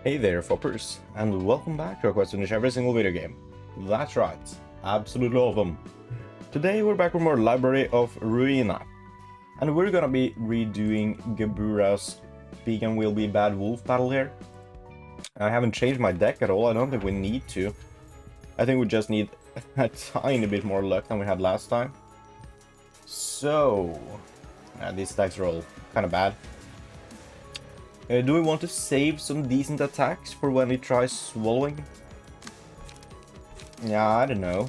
Hey there, Foppers, and welcome back to a quest to finish every single video game. That's right, absolutely all of them. Today we're back with more Library of Ruina, and we're gonna be redoing Gebura's Big and Will Be Bad Wolf battle here. I haven't changed my deck at all, I don't think we need to. I think we just need a tiny bit more luck than we had last time. So, these decks are all kind of bad. Do we want to save some decent attacks for when he tries swallowing? Yeah, I don't know.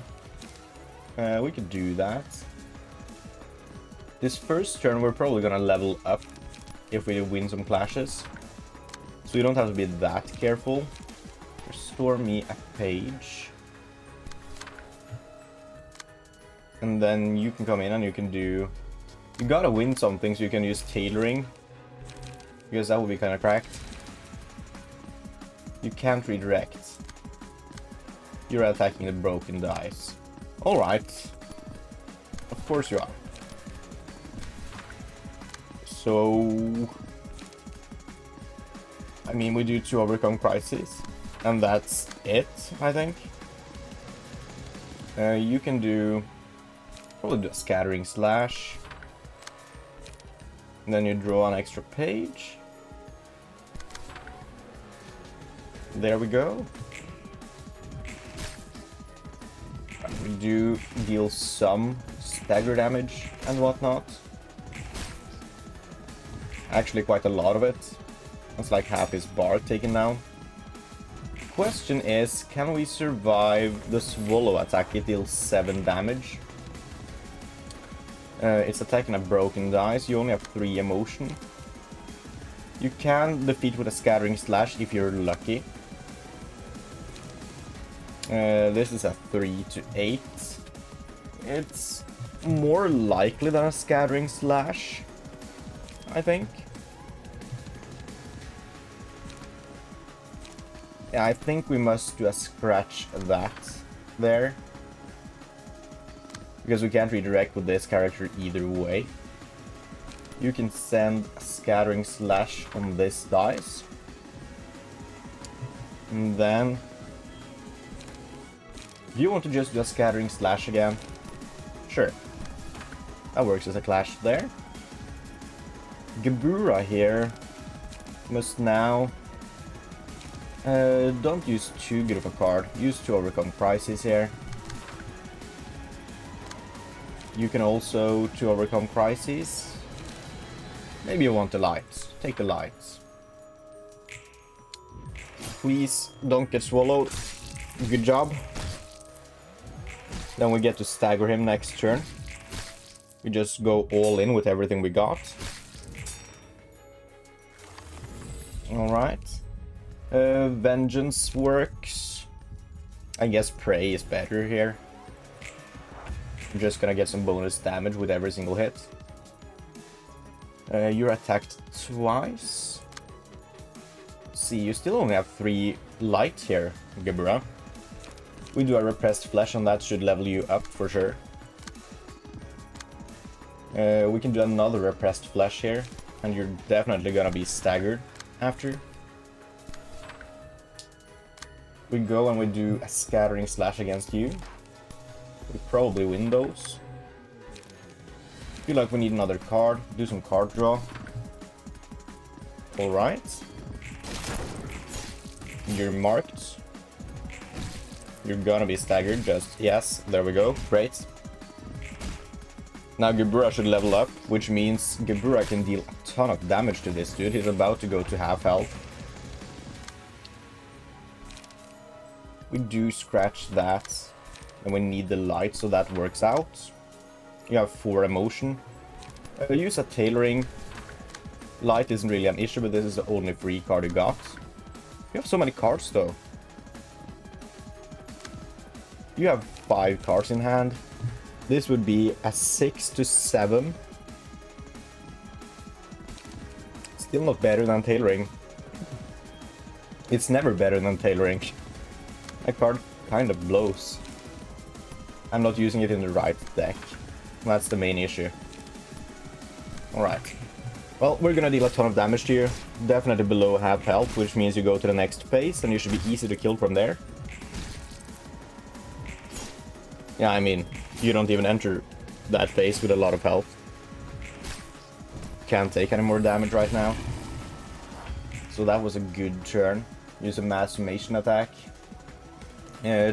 We could do that. This first turn we're probably gonna level up if we win some clashes. So you don't have to be that careful. Restore me a page. And then you can come in and you can do... You gotta win something so you can use tailoring. Because that would be kind of cracked. You can't redirect. You're attacking the broken dice. Alright. Of course you are. So... I mean, we do 2 overcome crises. And that's it, I think. You can do... Probably do a scattering slash. And then you draw an extra page. There we go. We do deal some stagger damage and whatnot. Actually quite a lot of it. That's like half his bar taken down. Question is, can we survive the swallow attack? It deals 7 damage. It's attacking a broken dice. You only have 3 emotion. You can defeat with a scattering slash if you're lucky. This is a 3 to 8. It's more likely than a scattering slash, I think. Yeah, I think we must do a scratch that there. Because we can't redirect with this character either way. You can send a scattering slash on this dice. And then... Do you want to just do a scattering slash again? Sure. That works as a clash there. Gebura here must now... don't use too good of a card. Use 2 overcome crises here. You can also 2 overcome crises. Maybe you want the lights. Take the lights. Please don't get swallowed. Good job. Then we get to stagger him next turn. We just go all in with everything we got. Alright. Vengeance works. I guess Prey is better here. I'm just gonna get some bonus damage with every single hit. You're attacked twice. See, you still only have 3 light here, Gebura. We do a repressed flesh and that should level you up for sure. We can do another repressed flesh here, and you're definitely gonna be staggered after. We go and we do a scattering slash against you. We probably win those. Feel like we need another card. Do some card draw. Alright. You're marked. You're gonna be staggered, just yes, there we go, great. Now Gebura should level up, which means Gebura can deal a ton of damage to this dude. He's about to go to half health. We do scratch that, and we need the light so that works out. You have 4 emotion. Use a tailoring. Light isn't really an issue, but this is the only free card you got. You have so many cards though. You have 5 cards in hand. This would be a 6 to 7. Still not better than tailoring. It's never better than tailoring. That card kind of blows. I'm not using it in the right deck. That's the main issue. Alright. Well, we're gonna deal a ton of damage to you. Definitely below half health, which means you go to the next phase and you should be easy to kill from there. Yeah, I mean, you don't even enter that phase with a lot of health. Can't take any more damage right now. So that was a good turn. Use a mass summation attack.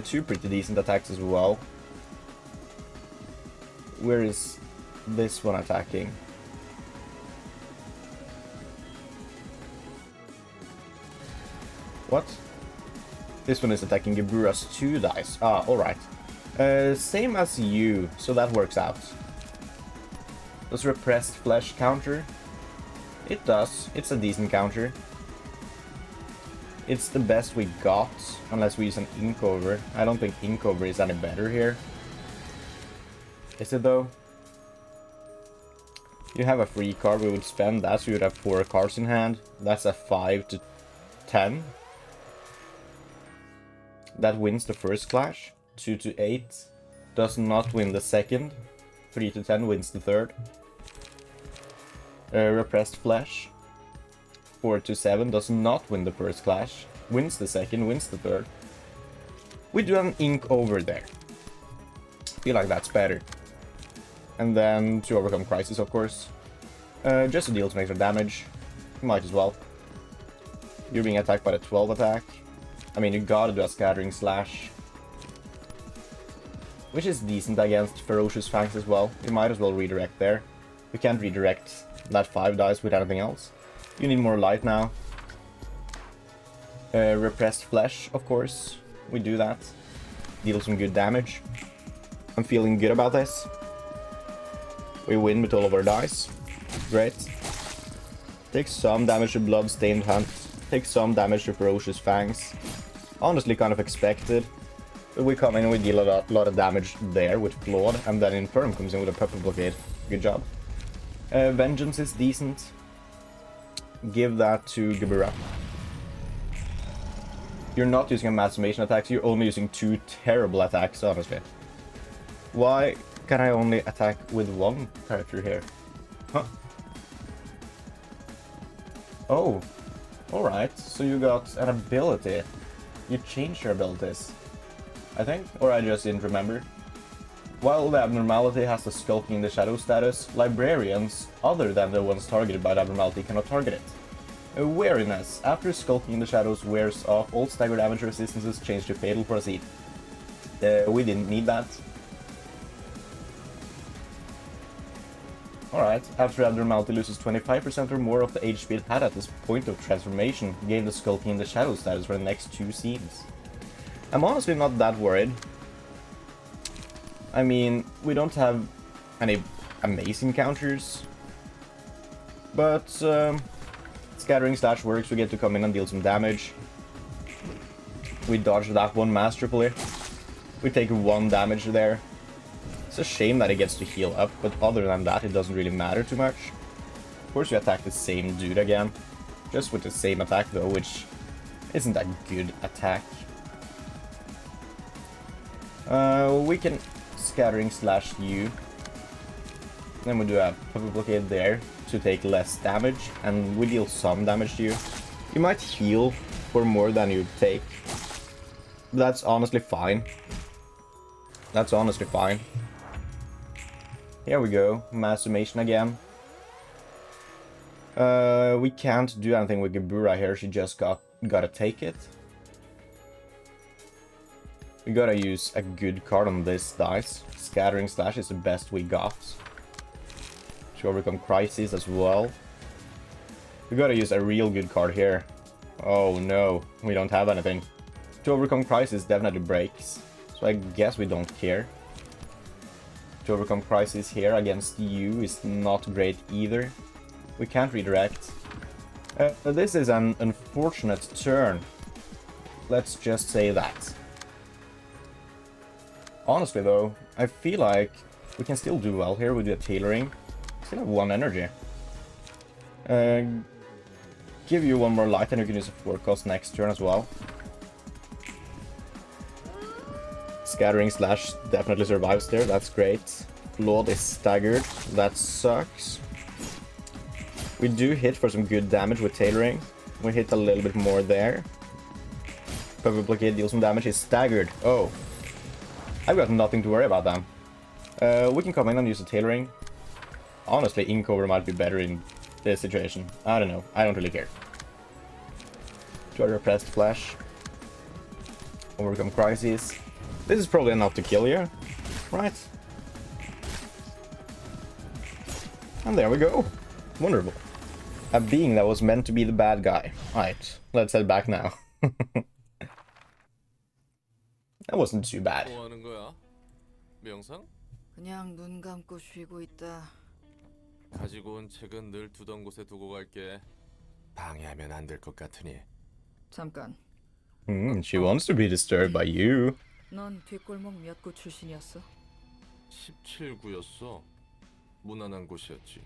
Two pretty decent attacks as well. Where is this one attacking? What? This one is attacking Gebura's 2 dice. Ah, alright. Same as you, so that works out. Does repressed flesh counter? It does. It's a decent counter. It's the best we got, unless we use an ink over. I don't think ink over is any better here. Is it though? You have a free card, we would spend that, so you'd have 4 cards in hand. That's a 5 to 10. That wins the first clash. 2 to 8 does not win the second. 3 to 10 wins the third. Repressed flesh. 4 to 7 does not win the first clash. Wins the second, wins the third. We do an ink over there. Feel like that's better. And then to overcome crisis, of course. Just to deal some extra damage. Might as well. You're being attacked by the 12 attack. I mean, you gotta do a scattering slash. Which is decent against Ferocious Fangs as well. You might as well redirect there. We can't redirect that 5 dice with anything else. You need more light now. Repressed flesh, of course. We do that. Deal some good damage. I'm feeling good about this. We win with all of our dice. Great. Take some damage to Bloodstained Hunt. Take some damage to Ferocious Fangs. Honestly, kind of expected. But we come in and we deal a lot of damage there with Claude, and then Infirm comes in with a Puppet Blockade. Good job. Vengeance is decent. Give that to Gebura. You're not using a mass summation attack, so you're only using 2 terrible attacks, honestly. Why can I only attack with 1 character here? Huh? Oh, alright, so you got an ability. You changed your abilities, I think, or I just didn't remember. While the Abnormality has the Skulking in the Shadow status, librarians, other than the ones targeted by the Abnormality, cannot target it. Wariness. After Skulking in the Shadows wears off, all stagger damage resistances change to Fatal for a seed. We didn't need that. Alright, after Abnormality loses 25% or more of the HP it had at this point of transformation, gain the Skulking in the Shadows status for the next 2 scenes. I'm honestly not that worried. I mean, we don't have any amazing counters, but Scattering Slash works, we get to come in and deal some damage. We dodge that one masterfully. We take 1 damage there. It's a shame that it gets to heal up, but other than that, it doesn't really matter too much. Of course, we attack the same dude again, just with the same attack though, which isn't a good attack. We can Scattering Slash you. Then we do a Puppet Blockade there to take less damage, and we deal some damage to you. You might heal for more than you take. That's honestly fine. That's honestly fine. Here we go, mass summation again. We can't do anything with Gebura here, she just gotta take it. We gotta use a good card on this dice. Scattering Slash is the best we got. To overcome crisis as well. We gotta use a real good card here. Oh no, we don't have anything. To overcome crisis definitely breaks, so I guess we don't care. To overcome crisis here against you is not great either. We can't redirect. This is an unfortunate turn. Let's just say that. Honestly though, I feel like we can still do well here with the tailoring. Still have 1 energy. Give you 1 more light and you can use a 4 cost next turn as well. Scattering Slash definitely survives there, that's great. Claude is staggered, that sucks. We do hit for some good damage with tailoring. We hit a little bit more there. Purple Blockade deals some damage. He's staggered. Oh. I've got nothing to worry about them. We can come in and use the tailoring. Honestly, Inkover might be better in this situation. I don't know. I don't really care. To a repressed flash. Overcome crises. This is probably enough to kill you. Right. And there we go. Wonderful. A being that was meant to be the bad guy. Right. Let's head back now. That wasn't too bad. 뭐 하는 거야? 명상? 그냥 눈 감고 쉬고 있다. 가지고 온 책은 늘 두던 곳에 두고 갈게. 방해하면 안 될 것 같으니. 잠깐. She wants to be disturbed by you. 넌 뒷골목 몇 구 출신이었어? 17구였어. 무난한 곳이었지.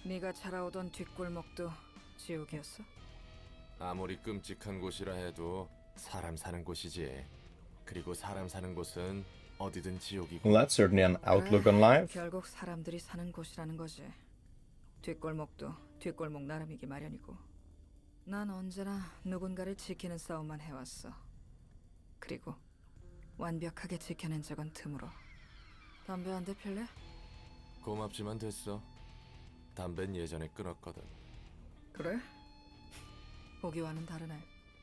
네가 자라오던 뒷골목도 지옥이었어? 아무리 끔찍한 곳이라 해도 사람 사는 곳이지. 그리고 사람 사는 곳은 어디든 지옥이고. Well, that's certainly an outlook on life. 결국 사람들이 사는 곳이라는 거지. 뒷골목도 뒷골목 나름이기 마련이고. 난 언제나 누군가를 지키는 싸움만 해왔어. 그리고 완벽하게 지켜낸 적은 드물어. 담배 한 대 필래? 고맙지만 됐어. 담배는 예전에 끊었거든. 그래? 보기와는 다르네.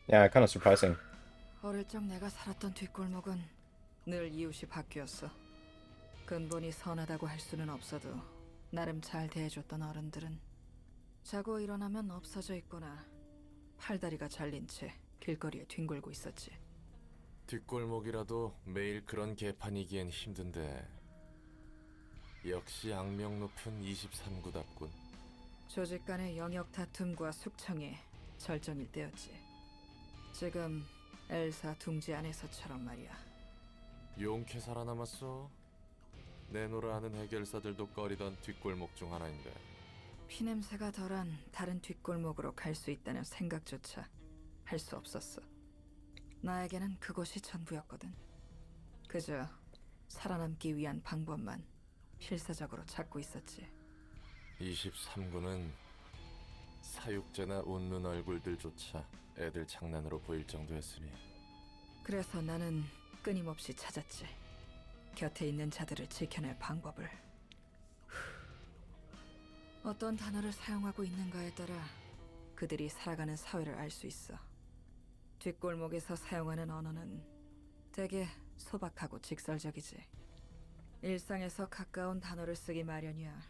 Yeah, kind of surprising. 어릴 적 내가 살았던 뒷골목은 늘 이웃이 바뀌었어. 근본이 선하다고 할 수는 없어도 나름 잘 대해줬던 어른들은 자고 일어나면 없어져 있거나 팔다리가 잘린 채 길거리에 뒹굴고 있었지. 뒷골목이라도 매일 그런 개판이기엔 힘든데. 역시 악명 높은 23구답군. 조직 간의 영역 다툼과 숙청이 절정일 때였지. 지금 엘사 둥지 안에서처럼 말이야. 용케 살아남았어. 내노라 하는 해결사들도 꺼리던 뒷골목 중 하나인데. 피냄새가 덜한 다른 뒷골목으로 갈 수 있다는 생각조차 할 수 없었어. 나에게는 그곳이 전부였거든. 그저 살아남기 위한 방법만 필사적으로 찾고 있었지. 23구는 사육제나 웃는 얼굴들조차 애들 장난으로 보일 정도였으니. 그래서 나는 끊임없이 찾았지. 곁에 있는 자들을 지켜낼 방법을. 어떤 단어를 사용하고 있는가에 따라 그들이 살아가는 사회를 알 수 있어. 뒷골목에서 사용하는 언어는 되게 소박하고 직설적이지. 일상에서 가까운 단어를 쓰기 마련이야.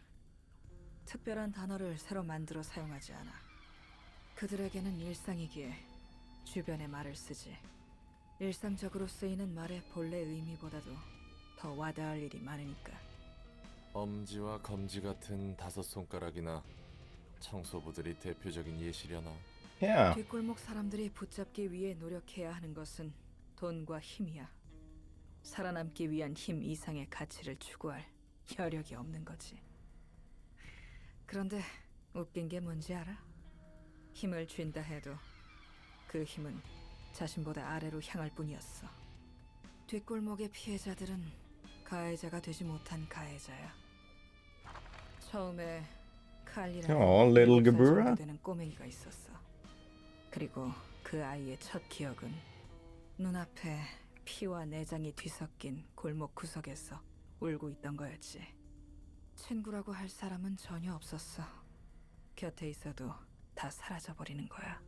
특별한 단어를 새로 만들어 사용하지 않아. 그들에게는 일상이기에 주변의 말을 쓰지. 일상적으로 쓰이는 말의 본래 의미보다도 더 와닿을 일이 많으니까. 엄지와 검지 같은 5손가락이나 청소부들이 대표적인 예시려나. Yeah. 뒷골목 사람들이 붙잡기 위해 노력해야 하는 것은 돈과 힘이야. 살아남기 위한 힘 이상의 가치를 추구할 여력이 없는 거지. 그런데 웃긴 게 뭔지 알아? 힘을 쥔다 해도 그 힘은 자신보다 아래로 향할 뿐이었어. 뒷골목의 피해자들은 가해자가 되지 못한 가해자야. 처음에 칼리라는 little 7살 Gabura? 정도 되는 꼬맹이가 있었어. 그리고 그 아이의 첫 기억은 눈앞에 피와 내장이 뒤섞인 골목 구석에서 울고 있던 거였지. 친구라고 할 사람은 전혀 없었어. 곁에 있어도 다 사라져버리는 거야.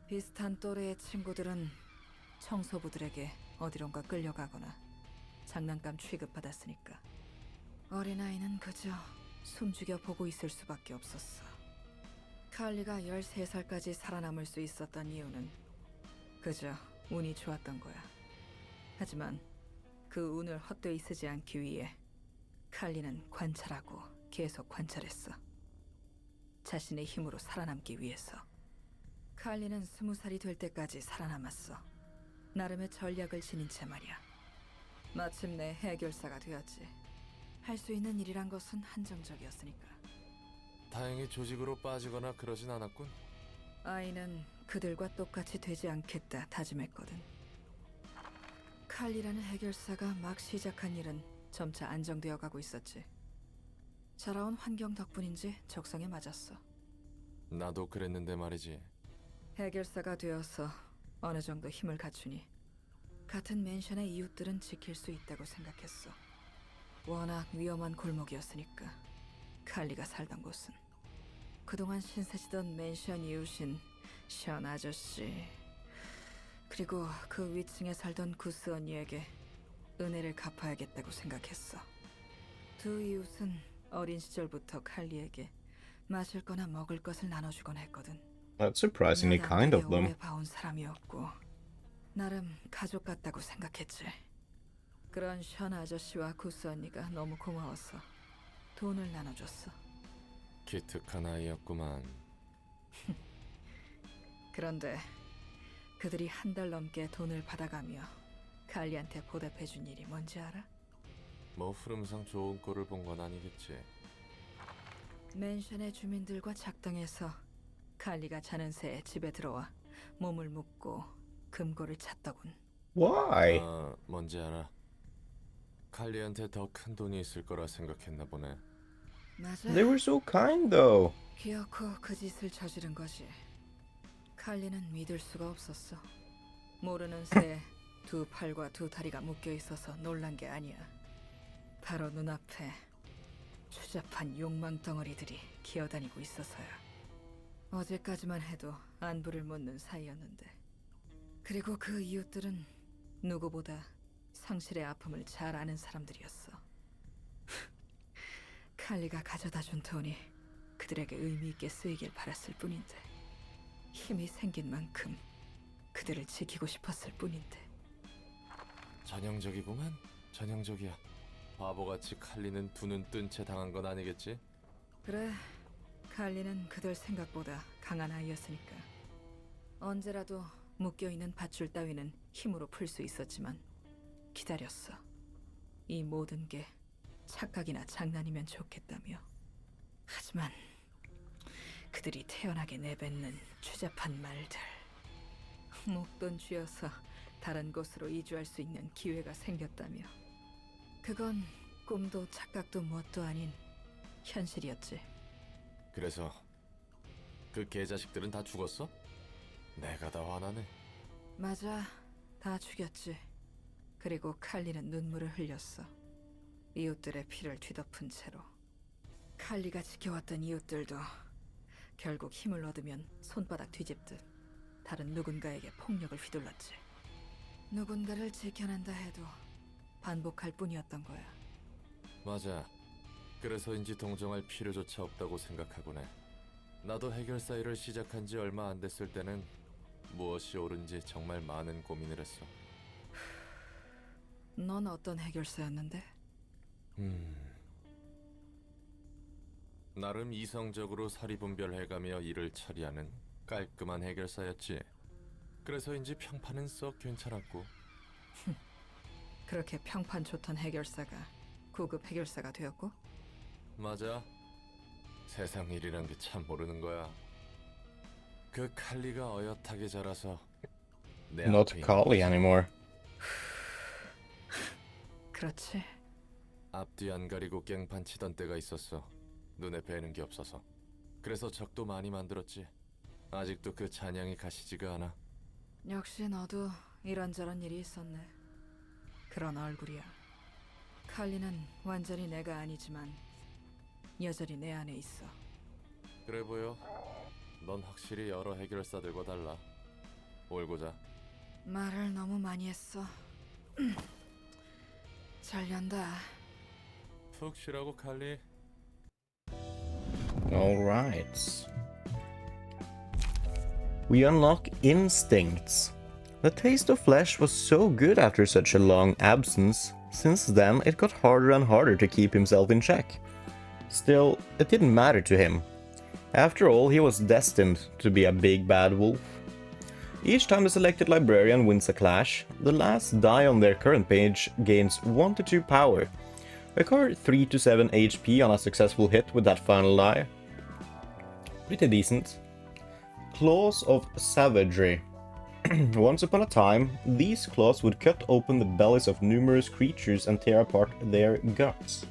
비슷한 또래의 친구들은 청소부들에게 어디론가 끌려가거나 장난감 취급받았으니까. 어린아이는 그저 숨죽여 보고 있을 수밖에 없었어. 칼리가 13살까지 살아남을 수 있었던 이유는 그저 운이 좋았던 거야. 하지만 그 운을 헛되이 쓰지 않기 위해 칼리는 관찰하고 계속 관찰했어. 자신의 힘으로 살아남기 위해서. 칼리는 20살이 될 때까지 살아남았어. 나름의 전략을 지닌 채 말이야. 마침내 해결사가 되었지. 할 수 있는 일이란 것은 한정적이었으니까. 다행히 조직으로 빠지거나 그러진 않았군. 아이는 그들과 똑같이 되지 않겠다 다짐했거든. 칼리라는 해결사가 막 시작한 일은 점차 안정되어 가고 있었지. 자라온 환경 덕분인지 적성에 맞았어. 나도 그랬는데 말이지. 해결사가 되어서 어느 정도 힘을 갖추니 같은 맨션의 이웃들은 지킬 수 있다고 생각했어. 워낙 위험한 골목이었으니까. 칼리가 살던 곳은 그동안 신세지던 맨션 이웃인 션 아저씨, 그리고 그 위층에 살던 구스 언니에게 은혜를 갚아야겠다고 생각했어. 두 이웃은 어린 시절부터 칼리에게 마실 거나 먹을 것을 나눠주곤 했거든. That's surprisingly kind of them. 오래 봐온 사람이었고 나름 가족 같다고 생각했지. 그런 션 아저씨와 구스 언니가 너무 고마워서 돈을 나눠줬어. 기특한 아이였구만. 그런데 그들이 한 달 넘게 돈을 받아가며 칼리한테 보답해준 일이 뭔지 알아? 뭐 흐름상 좋은 꼴을 본 건 아니겠지. 맨션의 주민들과 작당해서 칼리가 자는 새에 집에 들어와 몸을 묶고 금고를 찾더군. Why? 뭔지 알아. 칼리한테 더 큰 돈이 있을 거라 생각했나 보네. 맞아. They were so kind though. 기어코 그 짓을 저지른 거지. 칼리는 믿을 수가 없었어. 모르는 새에 두 팔과 두 다리가 묶여 있어서 놀란 게 아니야. 바로 눈앞에 추잡한 욕망 덩어리들이 기어다니고 있어서야. 어제까지만 해도 안부를 묻는 사이였는데. 그리고 그 이웃들은 누구보다 상실의 아픔을 잘 아는 사람들이었어. 칼리가 가져다 준 돈이 그들에게 의미 있게 쓰이길 바랐을 뿐인데, 힘이 생긴 만큼 그들을 지키고 싶었을 뿐인데. 전형적이구만. 전형적이야. 바보같이 칼리는 두 눈 뜬 채 당한 건 아니겠지? 그래, 칼리는 그들 생각보다 강한 아이였으니까. 언제라도 묶여있는 밧줄 따위는 힘으로 풀 수 있었지만 기다렸어. 이 모든 게 착각이나 장난이면 좋겠다며. 하지만 그들이 태연하게 내뱉는 추잡한 말들, 목돈 쥐어서 다른 곳으로 이주할 수 있는 기회가 생겼다며. 그건 꿈도 착각도 무엇도 아닌 현실이었지. 그래서 그 개자식들은 다 죽었어? 내가 다 화나네. 맞아, 다 죽였지. 그리고 칼리는 눈물을 흘렸어. 이웃들의 피를 뒤덮은 채로. 칼리가 지켜왔던 이웃들도 결국 힘을 얻으면 손바닥 뒤집듯 다른 누군가에게 폭력을 휘둘렀지. 누군가를 지켜낸다 해도 반복할 뿐이었던 거야. 맞아. 그래서인지 동정할 필요조차 없다고 생각하곤 해. 나도 해결사 일을 시작한 지 얼마 안 됐을 때는 무엇이 옳은지 정말 많은 고민을 했어. 넌 어떤 해결사였는데? 나름 이성적으로 사리분별해가며 일을 처리하는 깔끔한 해결사였지. 그래서인지 평판은 썩 괜찮았고. 그렇게 평판 좋던 해결사가 고급 해결사가 되었고? 맞아. 세상 일이란 게 참 모르는 거야. 그 칼리가 어엿하게 자라서 내 Not 앞에 Kali anymore. 그렇지. 앞뒤 안 가리고 깽판 치던 때가 있었어. 눈에 뵈는 게 없어서. 그래서 적도 많이 만들었지. 아직도 그 잔향이 가시지가 않아. 역시 너도 이런저런 일이 있었네. 그런 얼굴이야. 칼리는 완전히 내가 아니지만 여전히 내 안에 있어. 그래 보여. 넌 확실히 여러 해결사들과 달라. 올고자. 말을 너무 많이 했어. 잘련다. 푹 쉬라고 칼리. Alright. We unlock instincts. The taste of flesh was so good after such a long absence. Since then, it got harder and harder to keep himself in check. Still, it didn't matter to him. After all, he was destined to be a big bad wolf. Each time the selected librarian wins a clash, the last die on their current page gains 1 to 2 power. Recover 3 to 7 HP on a successful hit with that final die. Pretty decent. Claws of Savagery. Once upon a time, these claws would cut open the bellies of numerous creatures and tear apart their guts.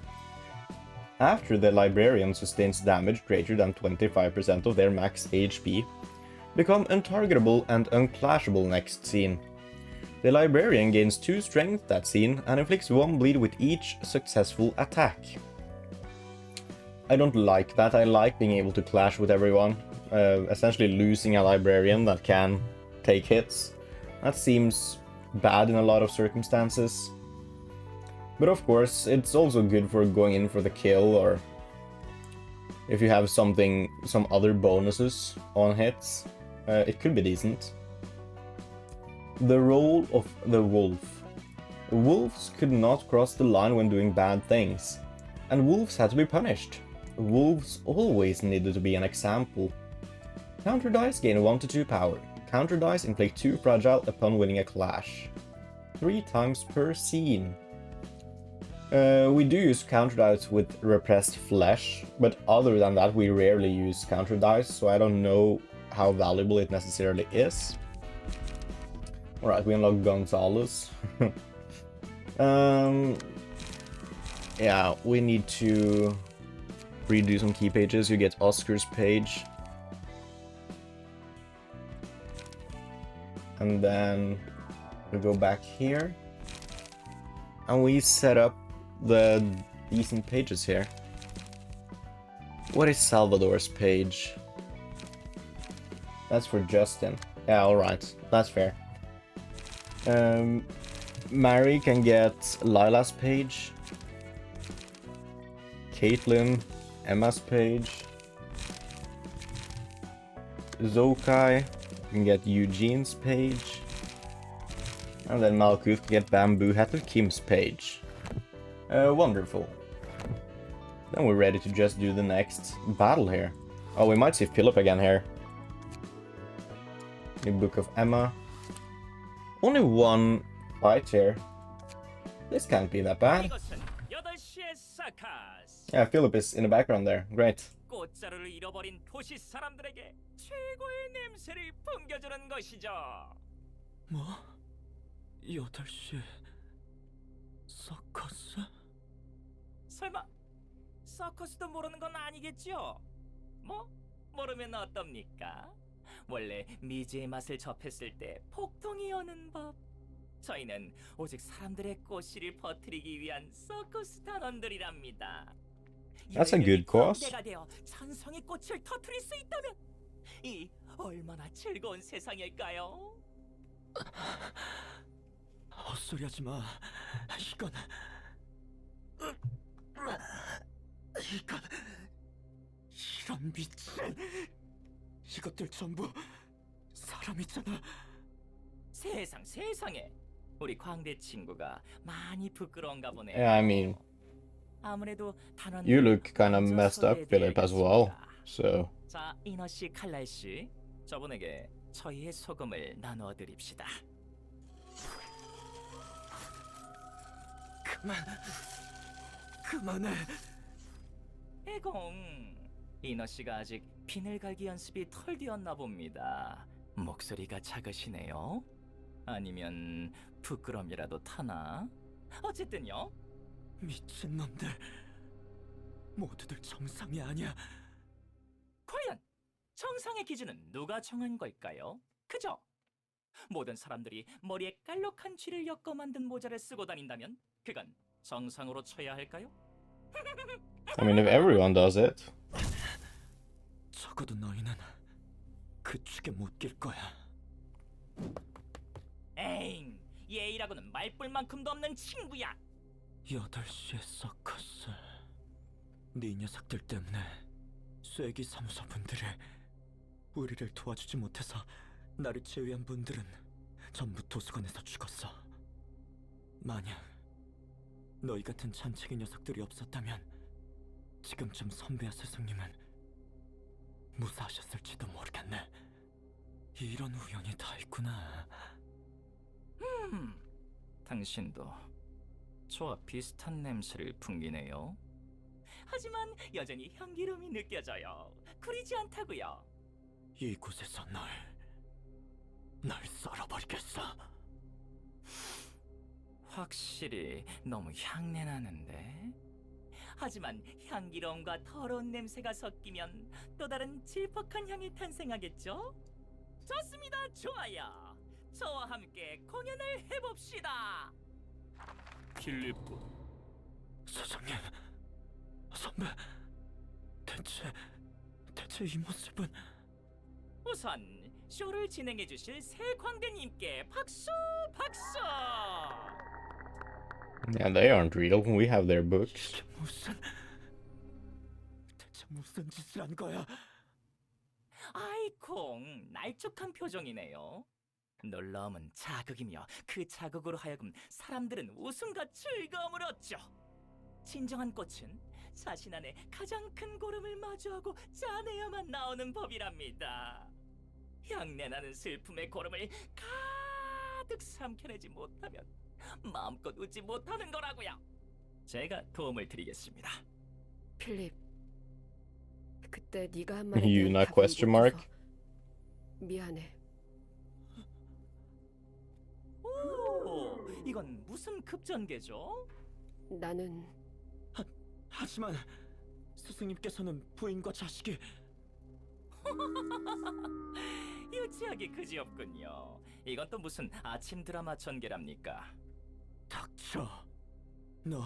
After the librarian sustains damage greater than 25% of their max HP, become untargetable and unclashable next scene. The librarian gains 2 strength that scene and inflicts 1 bleed with each successful attack. I don't like that. I like being able to clash with everyone, essentially losing a librarian that can take hits. That seems bad in a lot of circumstances. But of course, it's also good for going in for the kill, or if you have some other bonuses on hits, it could be decent. The role of the wolf. Wolves could not cross the line when doing bad things, and wolves had to be punished. Wolves always needed to be an example. Counter dice gain 1 to 2 power. Counter dice inflict 2 fragile upon winning a clash. 3 times per scene. We do use counter dice with repressed flesh, but other than that we rarely use counter dice, so I don't know how valuable it necessarily is. Alright, we unlock Gonzalez. Yeah, we need to redo some key pages. You get Oscar's page. And then we go back here. And we set up the decent pages here. What is Salvador's page? That's for Justin. Yeah, alright. That's fair. Mary can get Lila's page. Caitlin, Emma's page. Zokai can get Eugene's page. And then Malkuth can get Bamboo Hatter Kim's page. Wonderful. Then we're ready to just do the next battle here. Oh, we might see Philip again here. The Book of Emma. Only 1 fight here. This can't be that bad. Yeah, Philip is in the background there. Great. 꽃자루를 잃어버린 도시 사람들에게 최고의 냄새를 풍겨주는 것이죠. 뭐? 8시 서커스? 설마 서커스도 모르는 건 아니겠죠? 뭐? 모르면 어떻습니까? 원래 미지의 맛을 접했을 때 폭동이 오는 법. 저희는 오직 사람들의 꽃씨를 퍼뜨리기 위한 서커스 단원들이랍니다. That's a good cause. 대가 되어 천성의 꽃을 터뜨릴 수 있다면 이 얼마나 즐거운 세상일까요? 헛소리하지 마. 이런 미친. 이것들 전부 사람이잖아. 세상에. 우리 광대 친구가 많이 부끄러운가 보네요. Yeah, I mean, 아무래도 단원 you look kind of messed up, Philip, as well. So. 자, 이너 씨, 칼날 씨, 저분에게 저희의 소금을 나누어 드립시다. 그만해. 에공, 이너 씨가 아직 비늘 갈기 연습이 털 되었나 봅니다. 목소리가 작으시네요. 아니면 부끄럼이라도 타나? 어쨌든요. 미친놈들. 모두들 정상이 아니야. 과연 정상의 기준은 누가 정한 걸까요? 그죠? 모든 사람들이 머리에 깔록한 쥐를 엮어 만든 모자를 쓰고 다닌다면 그건 정상으로 쳐야 할까요? I mean, if everyone does it. 적어도 너희는 그 축에 못 낄 거야. 에잉, 예의라고는 말뿔만큼도 없는 친구야. 8시에 서커스. 네 녀석들 때문에 쐐기 사무소 분들이 우리를 도와주지 못해서 나를 제외한 분들은 전부 도서관에서 죽었어. 만약 너희 같은 잔챙이 녀석들이 없었다면 지금쯤 선배와 스승님은 무사하셨을지도 모르겠네. 이런 우연이 다 있구나. 당신도 저와 비슷한 냄새를 풍기네요. 하지만 여전히 향기로움이 느껴져요. 구리지 않다고요. 이곳에서 널 썰어버리겠어. 확실히 너무 향내 나는데. 하지만 향기로움과 더러운 냄새가 섞이면 또 다른 질퍽한 향이 탄생하겠죠? 좋습니다, 좋아요. 저와 함께 공연을 해봅시다. 필립군. 사장님, 선배. 대체 이 모습은... 우선 쇼를 진행해주실 새 관객님께 박수, 박수! Yeah, they aren't real. We have their books. 이게 대체 무슨 짓을 한 거야? 아이콩, 날쭉한 표정이네요. 놀라움은 자극이며 그 자극으로 하여금 사람들은 웃음과 즐거움을 얻죠. 진정한 꽃은 자신 안에 가장 큰 고름을 마주하고 짜내야만 나오는 법이랍니다. 향내나는 슬픔의 고름을 가득 삼켜내지 못하면 마음껏 웃지 못하는 거라고요. 제가 도움을 드리겠습니다. 필립, 그때 네가 한 말에 You 대한 not 답을 question mark? 못해서 미안해. 오, 이건 무슨 급전개죠? 나는 하지만 스승님께서는 부인과 자식이... 유치하기 그지없군요. 이건 또 무슨 아침 드라마 전개랍니까? 닥쳐. 너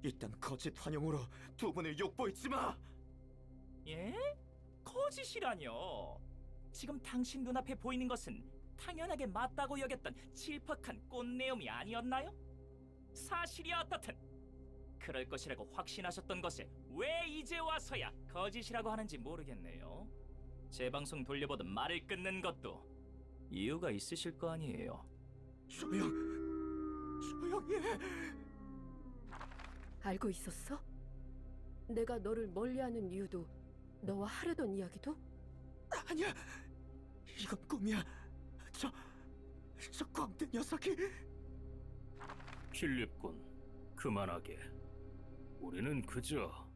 일단 거짓 환영으로 두 분을 욕보이지 마. 예? 거짓이라뇨. 지금 당신 눈앞에 보이는 것은 당연하게 맞다고 여겼던 질퍽한 꽃내음이 아니었나요? 사실이 어떻든 그럴 것이라고 확신하셨던 것을 왜 이제 와서야 거짓이라고 하는지 모르겠네요. 제 방송 돌려보던 말을 끊는 것도 이유가 있으실 거 아니에요. 조용히 해. 알고 있었어? 내가 너를 멀리하는 이유도, 너와 하려던 이야기도? 아니야, 이건 꿈이야. 저 광대 녀석이... 필립군, 그만하게. 우리는 그저...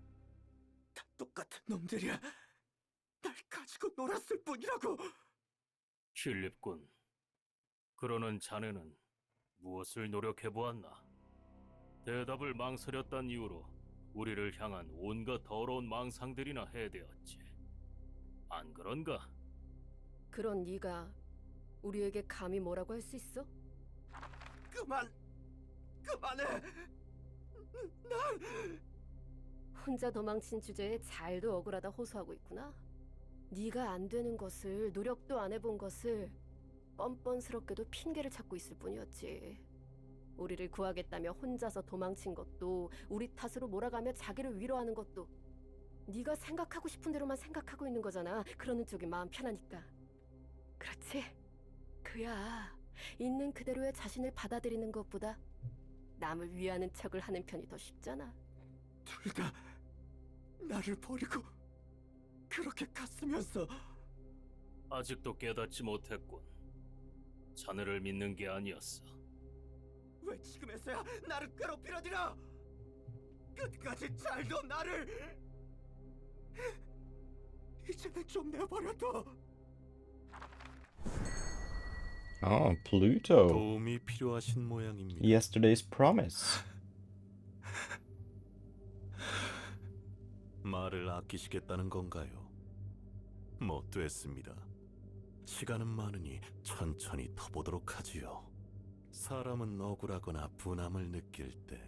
다 똑같은 놈들이야. 날 가지고 놀았을 뿐이라고. 필립군, 그러는 자네는 무엇을 노력해보았나? 대답을 망설였단 이유로 우리를 향한 온갖 더러운 망상들이나 해대었지. 안 그런가? 그런 네가 우리에게 감히 뭐라고 할 수 있어? 그만해! 혼자 도망친 주제에 잘도 억울하다 호소하고 있구나. 네가 안 되는 것을, 노력도 안 해본 것을 뻔뻔스럽게도 핑계를 찾고 있을 뿐이었지. 우리를 구하겠다며 혼자서 도망친 것도, 우리 탓으로 몰아가며 자기를 위로하는 것도 네가 생각하고 싶은 대로만 생각하고 있는 거잖아. 그러는 쪽이 마음 편하니까. 그렇지? 그야 있는 그대로의 자신을 받아들이는 것보다 남을 위하는 척을 하는 편이 더 쉽잖아. 둘 다 나를 버리고 그렇게 갔으면서... 아직도 깨닫지 못했군. 자네를 믿는 게 아니었어. 왜 지금에서야 나를 괴롭히려들어? 끝까지 잘도 나를... 이제는 좀 내버려둬. Oh, Pluto. 도움이 필요하신 모양입니다. Yesterday's promise. 말을 아끼시겠다는 건가요? 뭐 됐습니다. 시간은 많으니 천천히 터보도록 하지요. 사람은 억울하거나 분함을 느낄 때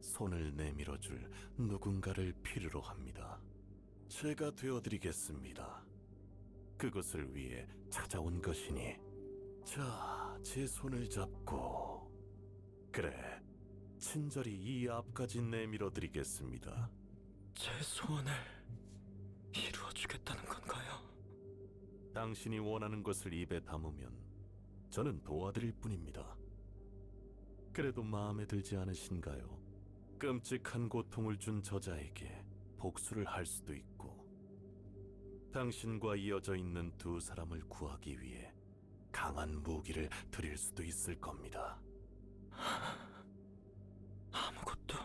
손을 내밀어줄 누군가를 필요로 합니다. 제가 되어드리겠습니다. 그것을 위해 찾아온 것이니, 자, 제 손을 잡고, 그래, 친절히 이 앞까지 내밀어드리겠습니다. 제 소원을 이루어주겠다는 건가요? 당신이 원하는 것을 입에 담으면 저는 도와드릴 뿐입니다. 그래도 마음에 들지 않으신가요? 끔찍한 고통을 준 저자에게 복수를 할 수도 있고, 당신과 이어져 있는 두 사람을 구하기 위해 강한 무기를 드릴 수도 있을 겁니다. 아무것도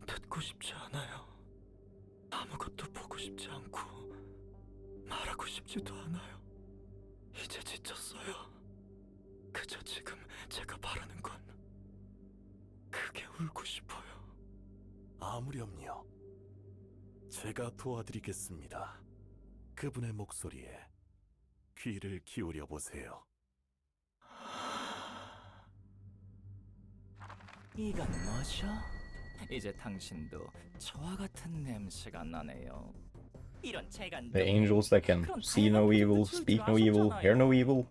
듣고 싶지 않아요. 아무것도 보고 싶지 않고 말하고 싶지도 않아요. 이제 지쳤어요. 그저 지금 제가 바라는 건 크게 울고 싶어요. 아무렴요. 제가 도와드리겠습니다. 그분의 목소리에 귀를 기울여 보세요. 이건 뭐죠? 이제 당신도 저와 같은 냄새가 나네요. 이런 재간. The angels that can see no evil, speak no evil, hear no evil.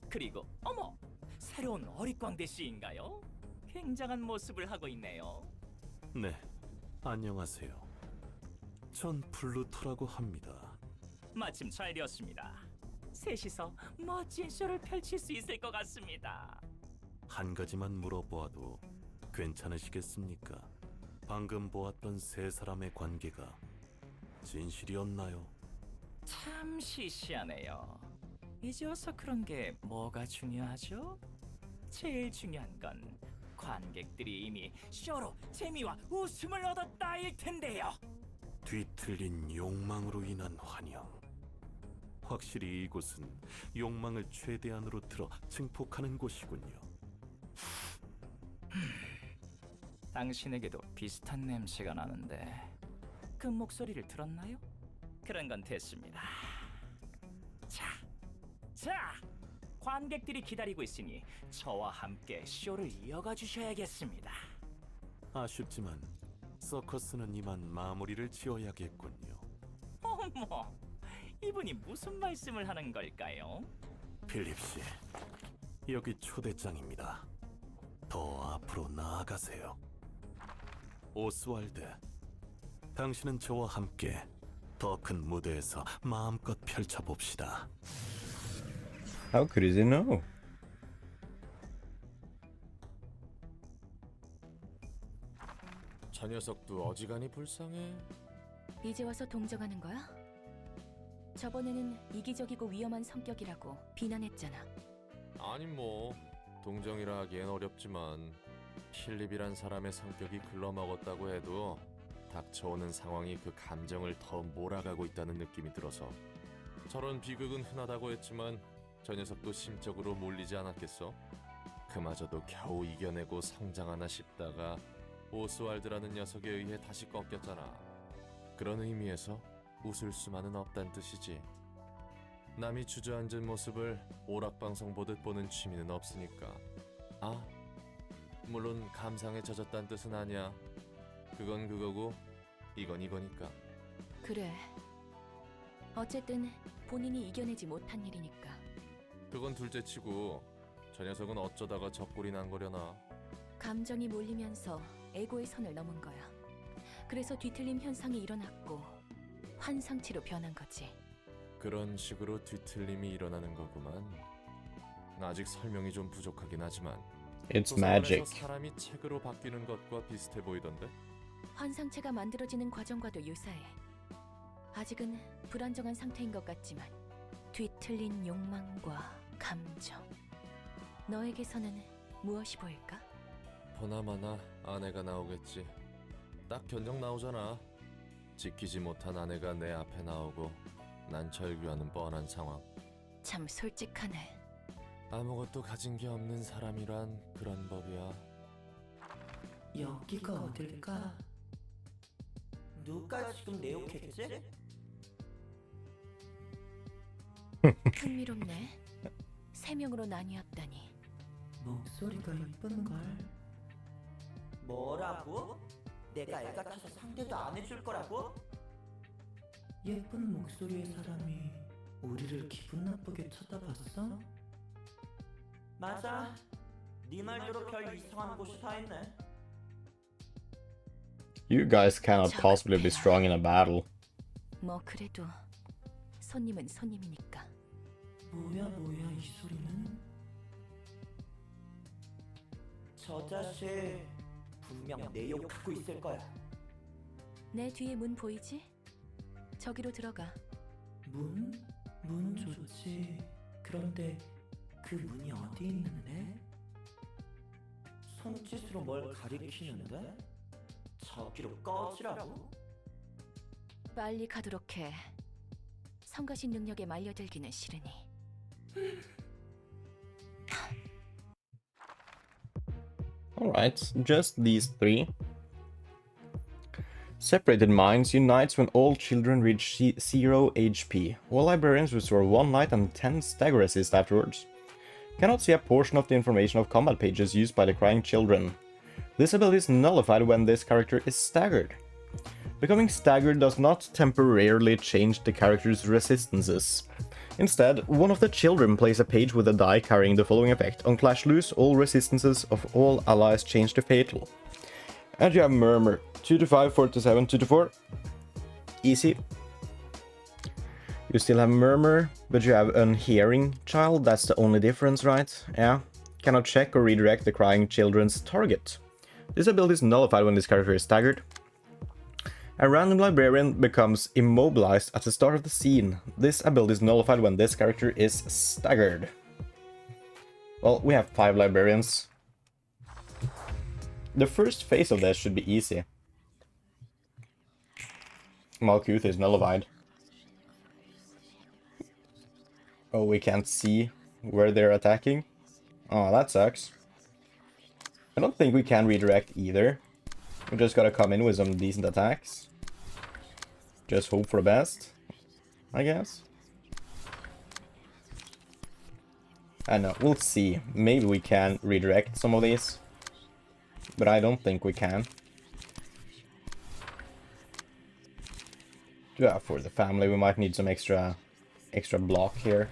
그리고 어머, 새로운 어릿광대 씨인가요? 굉장한 모습을 하고 있네요. 네, 안녕하세요. 전 플루토라고 합니다. 마침 잘 되었습니다. 셋이서 멋진 쇼를 펼칠 수 있을 것 같습니다. 한 가지만 물어보아도 괜찮으시겠습니까? 방금 보았던 세 사람의 관계가 진실이었나요? 참 시시하네요. 이제 와서 그런 게 뭐가 중요하죠? 제일 중요한 건 관객들이 이미 쇼로 재미와 웃음을 얻었다일 텐데요. 뒤틀린 욕망으로 인한 환영. 확실히 이곳은 욕망을 최대한으로 틀어 증폭하는 곳이군요. 당신에게도 비슷한 냄새가 나는데 그 목소리를 들었나요? 그런 건 됐습니다. 자, 관객들이 기다리고 있으니 저와 함께 쇼를 이어가 주셔야겠습니다. 아쉽지만 서커스는 이만 마무리를 지어야겠군요. 어머, 이분이 무슨 말씀을 하는 걸까요? 필립 씨, 여기 초대장입니다. 더 앞으로 나아가세요. 오스왈드, 당신은 저와 함께 더 큰 무대에서 마음껏 펼쳐봅시다. How could he know? 저 녀석도 어지간히 불쌍해. 이제 와서 동정하는 거야? 저번에는 이기적이고 위험한 성격이라고 비난했잖아. 아니 뭐 동정이라 하기엔 어렵지만 필립이란 사람의 성격이 글러먹었다고 해도 닥쳐오는 상황이 그 감정을 더 몰아가고 있다는 느낌이 들어서 저런 비극은 흔하다고 했지만 저 녀석도 심적으로 몰리지 않았겠어? 그마저도 겨우 이겨내고 성장하나 싶다가 오스왈드라는 녀석에 의해 다시 꺾였잖아. 그런 의미에서 웃을 수만은 없단 뜻이지. 남이 주저앉은 모습을 오락방송 보듯 보는 취미는 없으니까. 아, 물론 감상에 젖었단 뜻은 아니야. 그건 그거고 이건 이거니까. 그래. 어쨌든 본인이 이겨내지 못한 일이니까. 그건 둘째치고 저 녀석은 어쩌다가 적골이 난 거려나. 감정이 몰리면서 에고의 선을 넘은 거야. 그래서 뒤틀림 현상이 일어났고 환상치로 변한 거지. 그런 식으로 뒤틀림이 일어나는 거구만. 아직 설명이 좀 부족하긴 하지만 It's 도서관에서 magic. 사람이 책으로 바뀌는 것과 비슷해 보이던데? 환상체가 만들어지는 과정과도 유사해. 아직은 불안정한 상태인 것 같지만 뒤틀린 욕망과 감정. 너에게서는 무엇이 보일까? 보나마나 아내가 나오겠지. 딱 견적 나오잖아. 지키지 못한 아내가 내 앞에 나오고 난 절규하는 뻔한 상황. 참 솔직하네. 아무것도 가진 게 없는 사람이란 그런 법이야. 여기가 어딜까? 누가 지금 내 욕했지? 흥미롭네. 3명으로 나뉘었다니. 목소리가 이쁜걸. 뭐라고? 내가 애 같아서 상대도 안 해줄 거라고? 예쁜 목소리의 사람이 우리를 기분 나쁘게 쳐다봤어? 맞아. 네 말대로 별 이상한 곳이 다 있네. You guys cannot possibly be strong in a battle. 뭐 그래도 손님은 손님이니까. 뭐야 이 소리는? 저 자식 분명 내 욕하고 있을 거야. 내 뒤에 문 보이지? 저기로 들어가. 문? 문 좋지. 그런데 그 문이 어디 있는데? 손짓으로 뭘 가리키는데? 저기로 꺼지라고? 빨리 가도록 해. 성가신 능력에 말려들기는 싫으니. Alright, just these three. Separated Minds unites when all children reach 0 HP. All librarians restore 1 light and 10 stagger resist afterwards. Cannot see a portion of the information of combat pages used by the crying children. This ability is nullified when this character is staggered. Becoming staggered does not temporarily change the character's resistances. Instead, one of the children plays a page with a die carrying the following effect. On Clash Loose, all resistances of all allies change to fatal. And you have Murmur. 2 to 5, 4 to 7, 2 to 4. Easy. You still have Murmur, but you have Unhearing Child. That's the only difference, right? Yeah. Cannot check or redirect the crying children's target. This ability is nullified when this character is staggered. A random librarian becomes immobilized at the start of the scene. This ability is nullified when this character is staggered. Well, we have 5 librarians. The first phase of this should be easy. Malkuth is nullified. Oh, we can't see where they're attacking. Oh, that sucks. I don't think we can redirect either. We just gotta come in with some decent attacks. Just hope for the best, I guess. I know, we'll see. Maybe we can redirect some of these. But I don't think we can. Yeah, for the family we might need some extra block here.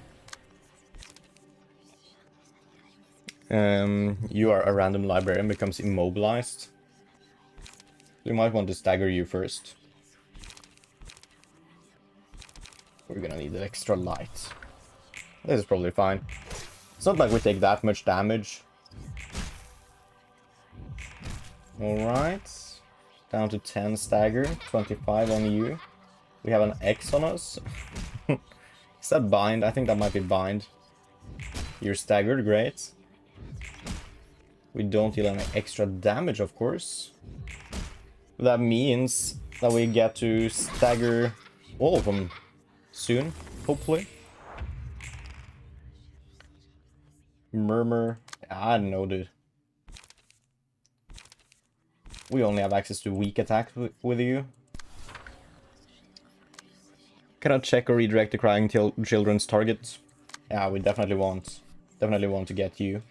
You are a random librarian, becomes immobilized. We might want to stagger you first. We're gonna need an extra light. This is probably fine. It's not like we take that much damage. Alright. Down to 10 stagger, 25 on you. We have an X on us. Is that bind? I think that might be bind. You're staggered, great. We don't deal any extra damage, of course. That means that we get to stagger all of them soon, hopefully. Murmur. I don't know, dude. We only have access to weak attacks with you. Cannot check or redirect the crying children's target. Yeah, we definitely want to get you.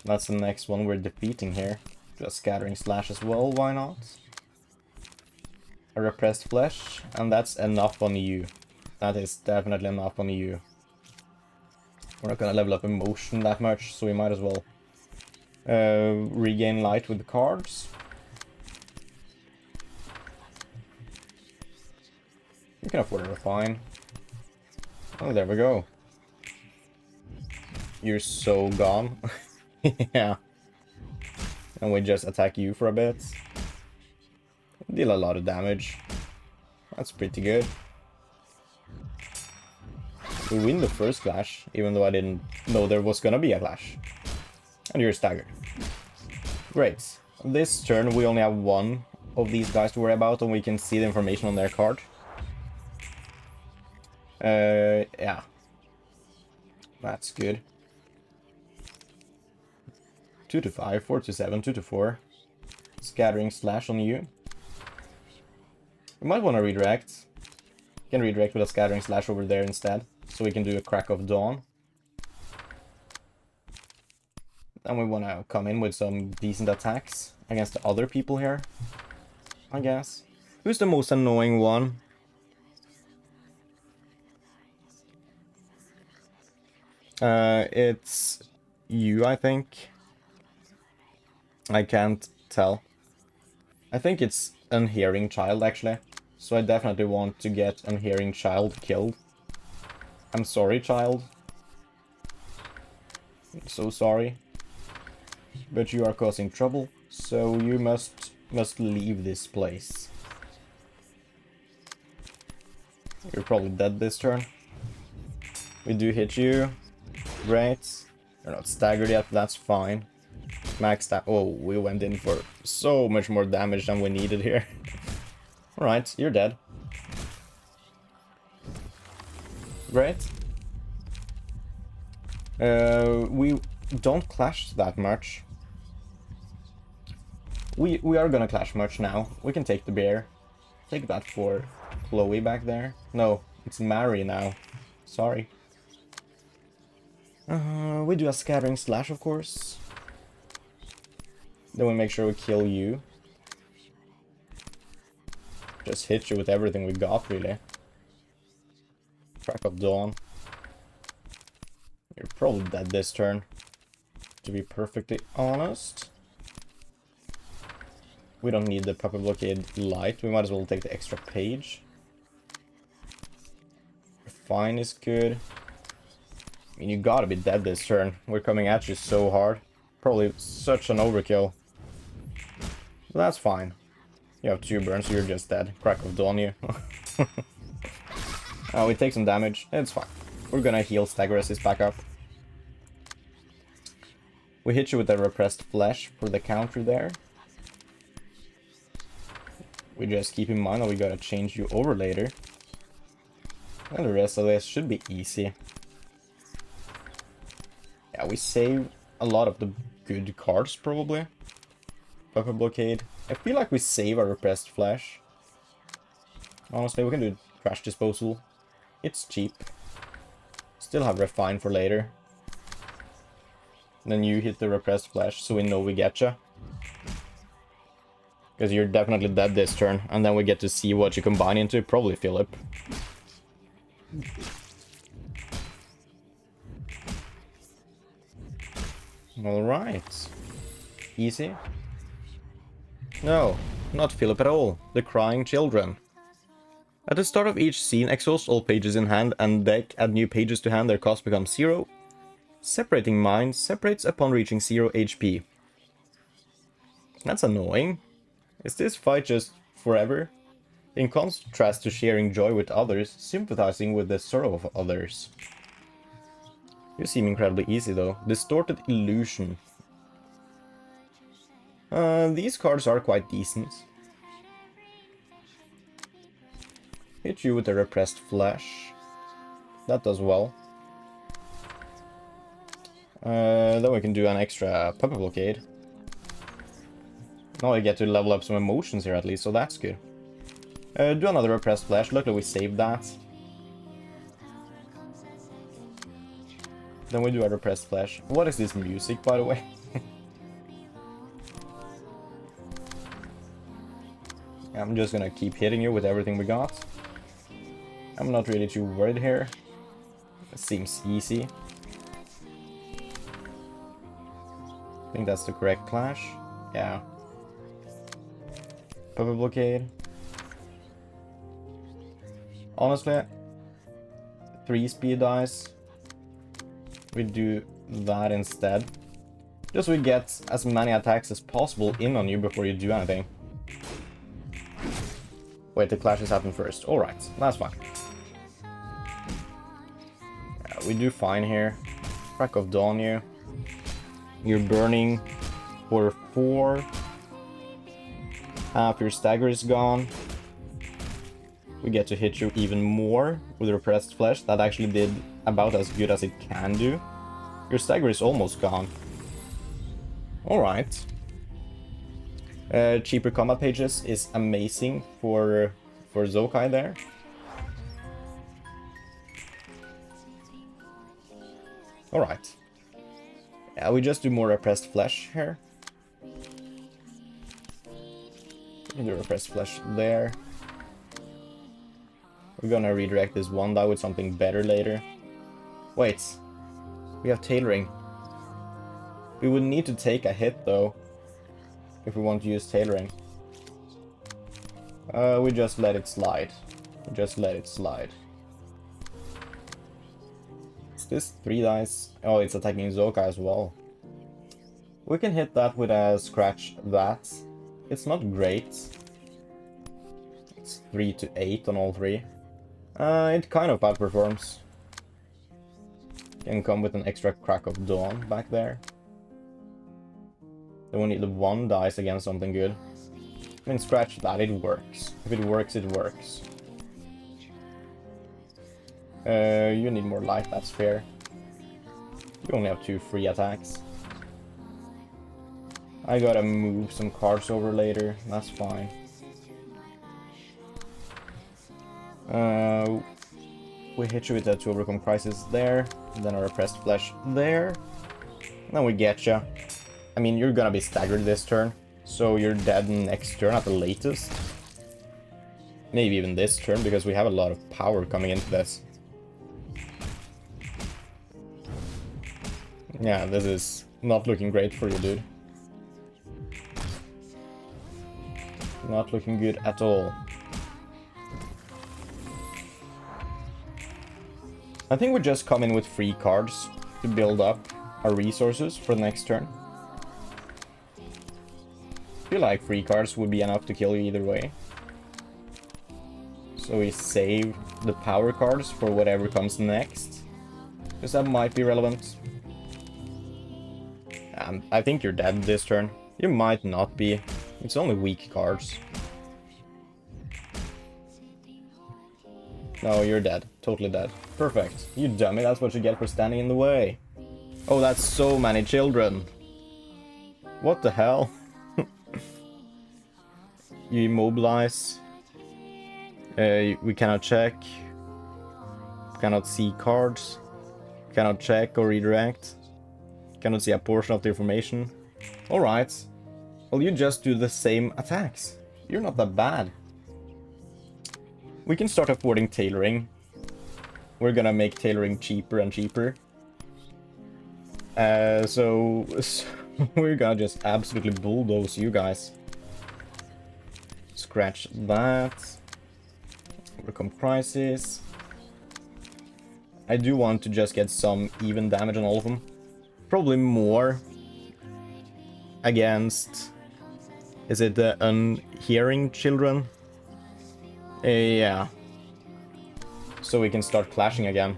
That's the next one we're defeating here. Just Scattering Slash as well, why not? A Repressed Flesh, and that's enough on you. That is definitely enough on you. We're not gonna level up emotion that much, so we might as well regain light with the cards. We can afford to refine. Oh, there we go. You're so gone. Yeah. And we just attack you for a bit. Deal a lot of damage. That's pretty good. We win the first clash, even though I didn't know there was gonna be a clash. And you're staggered. Great. This turn we only have one of these guys to worry about, and we can see the information on their card. Yeah. That's good. 2 to 5, 4 to 7, 2 to 4. Scattering Slash on you. We might want to redirect. We can redirect with a Scattering Slash over there instead, so we can do a Crack of Dawn. Then we want to come in with some decent attacks against the other people here, I guess. Who's the most annoying one? It's you, I think. I can't tell. I think it's Unhearing Child, actually. So I definitely want to get Unhearing Child killed. I'm sorry, child. I'm so sorry. But you are causing trouble, so you must leave this place. You're probably dead this turn. We do hit you. Great. You're not staggered yet, but that's fine. Max that. Oh, we went in for so much more damage than we needed here. Alright, you're dead. Great. We don't clash that much. We are gonna clash much now. We can take the bear. Take that for Chloe back there. No, it's Mary now. Sorry. We do a scattering slash, of course. Then we make sure we kill you. Just hit you with everything we got, really. Crack of dawn. You're probably dead this turn, to be perfectly honest. We don't need the puppet blockade light. We might as well take the extra page. Refine is good. I mean, you gotta be dead this turn. We're coming at you so hard. Probably such an overkill. But that's fine. You have 2 burns, so you're just dead. Crack of dawn you. We take some damage. It's fine. We're gonna heal stagger resist back up. We hit you with the repressed flesh for the counter there. We just keep in mind that we gotta change you over later. And the rest of this should be easy. Yeah, we save a lot of the good cards, probably. Puppet blockade. I feel like we save our repressed flesh. Honestly, we can do trash disposal. It's cheap. Still have refine for later. Then you hit the repressed flesh, so we know we getcha. Because you're definitely dead this turn, and then we get to see what you combine into, probably Philip. Alright. Easy. No, not Philip at all. The crying children. At the start of each scene, exhaust all pages in hand and deck, add new pages to hand, their cost becomes 0. Separating mind separates upon reaching 0 HP. That's annoying. Is this fight just forever? In contrast to sharing joy with others, sympathizing with the sorrow of others. You seem incredibly easy though. Distorted illusion. These cards are quite decent. Hit you with a repressed flash. That does well. Then we can do an extra puppet blockade. Now I get to level up some emotions here at least, so that's good. Do another repressed flash. Luckily we saved that. Then we do a repressed flash. What is this music, by the way? I'm just gonna keep hitting you with everything we got. I'm not really too worried here. It seems easy. I think that's the correct clash. Yeah. Puppet blockade. Honestly, 3 speed dice. We do that instead. Just so we get as many attacks as possible in on you before you do anything. Wait, the clashes happen first. Alright, that's fine. Yeah, we do fine here. Crack of dawn you. You're burning for 4. Half your stagger is gone. We get to hit you even more with repressed flesh. That actually did about as good as it can do. Your stagger is almost gone. Alright. Cheaper combat pages is amazing for Zokai there. Alright. Yeah, we just do more repressed flesh here. We do repressed flesh there. We're gonna redirect this one die with something better later. Wait. We have tailoring. We would need to take a hit though, if we want to use tailoring. We just let it slide. Just let it slide. Is this 3 dice? Oh, it's attacking Zoka as well. We can hit that with a scratch that. It's not great. It's 3 to 8 on all 3. It kind of outperforms. Can come with an extra crack of dawn back there. Then we need the 1 dice against something good. I mean, scratch that, it works. If it works, it works. You need more light, that's fair. You only have 2 free attacks. I gotta move some cards over later. That's fine. We hit you with that to overcome crisis there. And then a repressed flesh there. And then we get ya. I mean, you're gonna be staggered this turn. So you're dead next turn at the latest. Maybe even this turn, because we have a lot of power coming into this. Yeah, this is not looking great for you, dude. Not looking good at all. I think we just come in with free cards to build up our resources for the next turn. I feel like free cards would be enough to kill you either way. So we save the power cards for whatever comes next. Because that might be relevant. I think you're dead this turn. You might not be. It's only weak cards. No, you're dead. Totally dead. Perfect. You dummy, that's what you get for standing in the way. Oh, that's so many children. What the hell? You immobilize. We cannot check. Cannot see cards. Cannot check or redirect. Cannot see a portion of the information. Alright. Well, you just do the same attacks. You're not that bad. We can start affording tailoring. We're gonna make tailoring cheaper and cheaper. So we're gonna just absolutely bulldoze you guys. Scratch that. Overcome crisis. I do want to just get some even damage on all of them. Probably more against... Is it the unhearing children? Yeah. So we can start clashing again.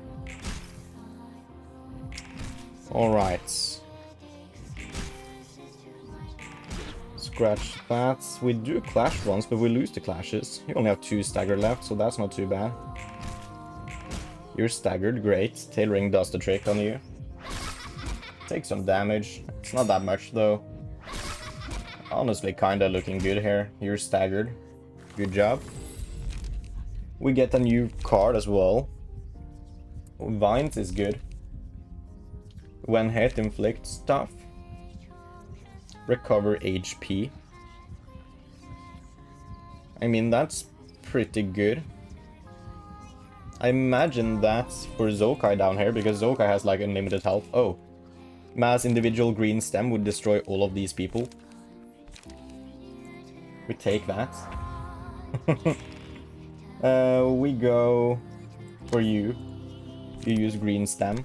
Alright. Scratch that. We do clash once, but we lose the clashes. You only have 2 stagger left, so that's not too bad. You're staggered, great. Tailoring does the trick on you. Take some damage. It's not that much, though. Honestly, kinda looking good here. You're staggered. Good job. We get a new card as well. Vines is good. When hit, inflict stuff. Recover HP. I mean, that's pretty good. I imagine that's for Zokai down here, because Zokai has like unlimited health. Oh. Mass individual green stem would destroy all of these people. We take that. We go for you. You use green stem.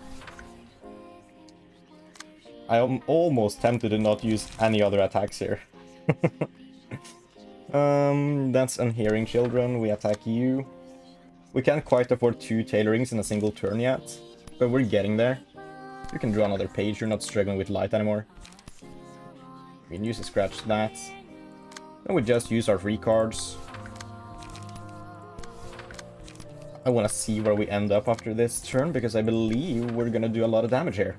I am almost tempted to not use any other attacks here. That's unhearing children. We attack you. We can't quite afford 2 tailorings in a single turn yet, but we're getting there. You can draw another page. You're not struggling with light anymore. We can use to scratch that. Then we just use our free cards. I want to see where we end up after this turn, because I believe we're gonna do a lot of damage here.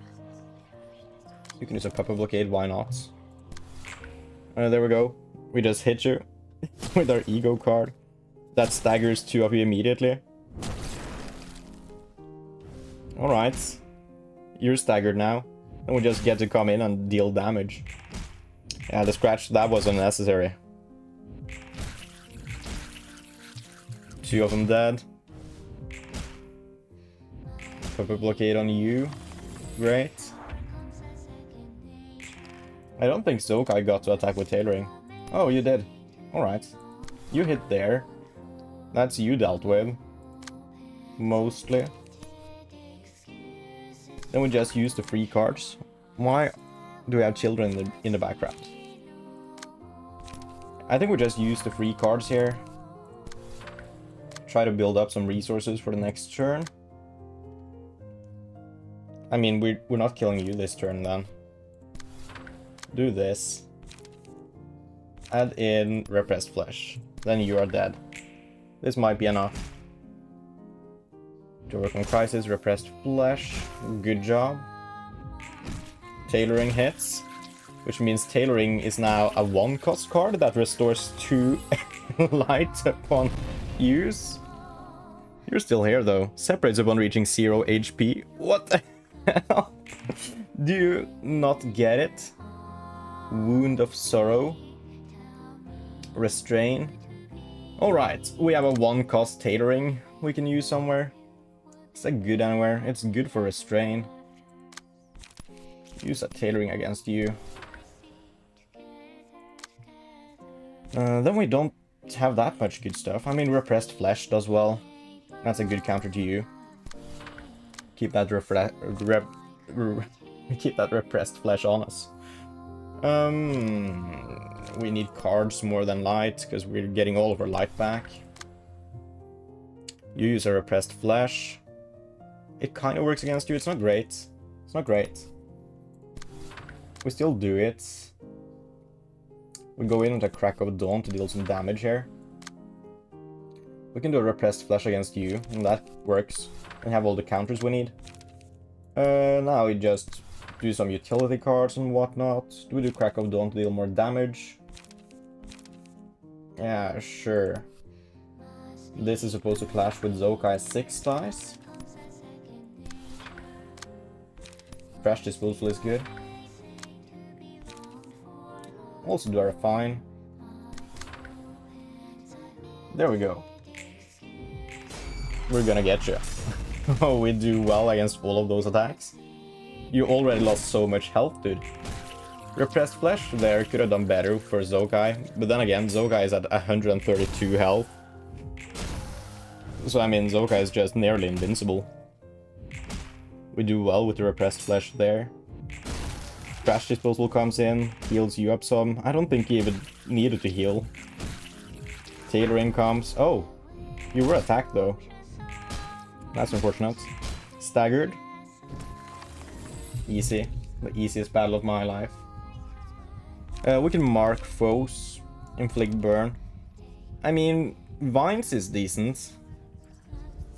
You can use a puppet blockade, why not? There we go. We just hit you with our ego card. That staggers 2 of you immediately. Alright. You're staggered now. And we just get to come in and deal damage. Yeah, the scratch, that was unnecessary. 2 of them dead. Puppet blockade on you. Great. I don't think Zokai got to attack with tailoring. Oh, you did. Alright. You hit there. That's you dealt with. Mostly. Then we just use the free cards. Why do we have children in the background? I think we just use the free cards here. Try to build up some resources for the next turn. I mean, we're not killing you this turn then. Do this. Add in repressed flesh. Then you are dead. This might be enough. To work on crisis, repressed flesh. Good job. Tailoring hits. which means tailoring is now a 1-cost card that restores 2 light upon use. You're still here though. Separates upon reaching 0 HP. What the hell? Do you not get it? Wound of Sorrow. Restrain. Alright, we have a 1-cost tailoring we can use somewhere. Is that good anywhere? It's good for Restrain. Use a tailoring against you. Then we don't have that much good stuff. I mean, Repressed Flesh does well. That's a good counter to you. Keep that keep that Repressed Flesh on us. We need cards more than light, because we're getting all of our light back. You use a Repressed Flesh. It kind of works against you. It's not great. It's not great. We still do it. We go in with a Crack of Dawn to deal some damage here. We can do a Repressed Flesh against you, and that works. And have all the counters we need. Now we just do some utility cards and whatnot. Do we do Crack of Dawn to deal more damage? Yeah, sure. This is supposed to clash with Zokai's 6 dice. Trash Disposal is good. Also do a Refine. There we go. We're gonna get you. Oh, we do well against all of those attacks. You already lost so much health, dude. Repressed Flesh there could have done better for Zokai, but then again, Zokai is at 132 health. So I mean, Zokai is just nearly invincible. We do well with the Repressed Flesh there. Trash Disposal comes in, heals you up some. I don't think he even needed to heal. Tailoring comes. Oh, you were attacked though. That's unfortunate. Staggered. Easy. The easiest battle of my life. We can mark foes. Inflict burn. I mean, Vines is decent.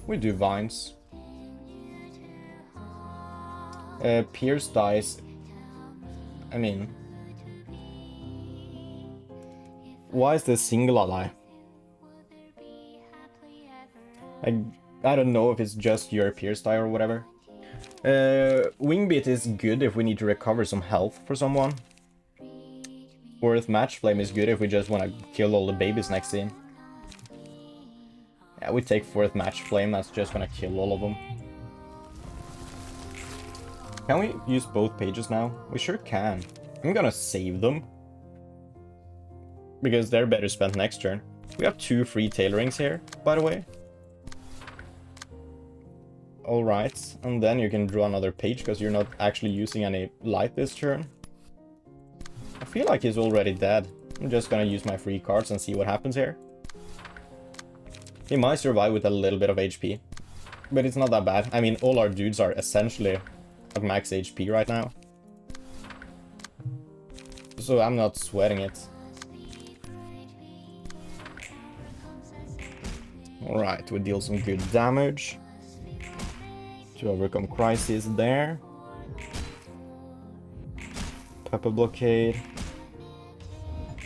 We do Vines. Pierce dice. I mean... Why is this single ally? I don't know if it's just your Pierce die or whatever. Wingbeat is good if we need to recover some health for someone. Or if Match Flame is good if we just want to kill all the babies next scene. Yeah, we take 4th Match Flame, that's just gonna kill all of them. Can we use both pages now? We sure can. I'm gonna save them. Because they're better spent next turn. We have 2 free tailorings here, by the way. Alright, and then you can draw another page because you're not actually using any light this turn. I feel like he's already dead. I'm just gonna use my free cards and see what happens here. He might survive with a little bit of HP, but it's not that bad. I mean, all our dudes are essentially at max HP right now. So I'm not sweating it. Alright, we deal some good damage. To overcome Crisis there. Pepper Blockade.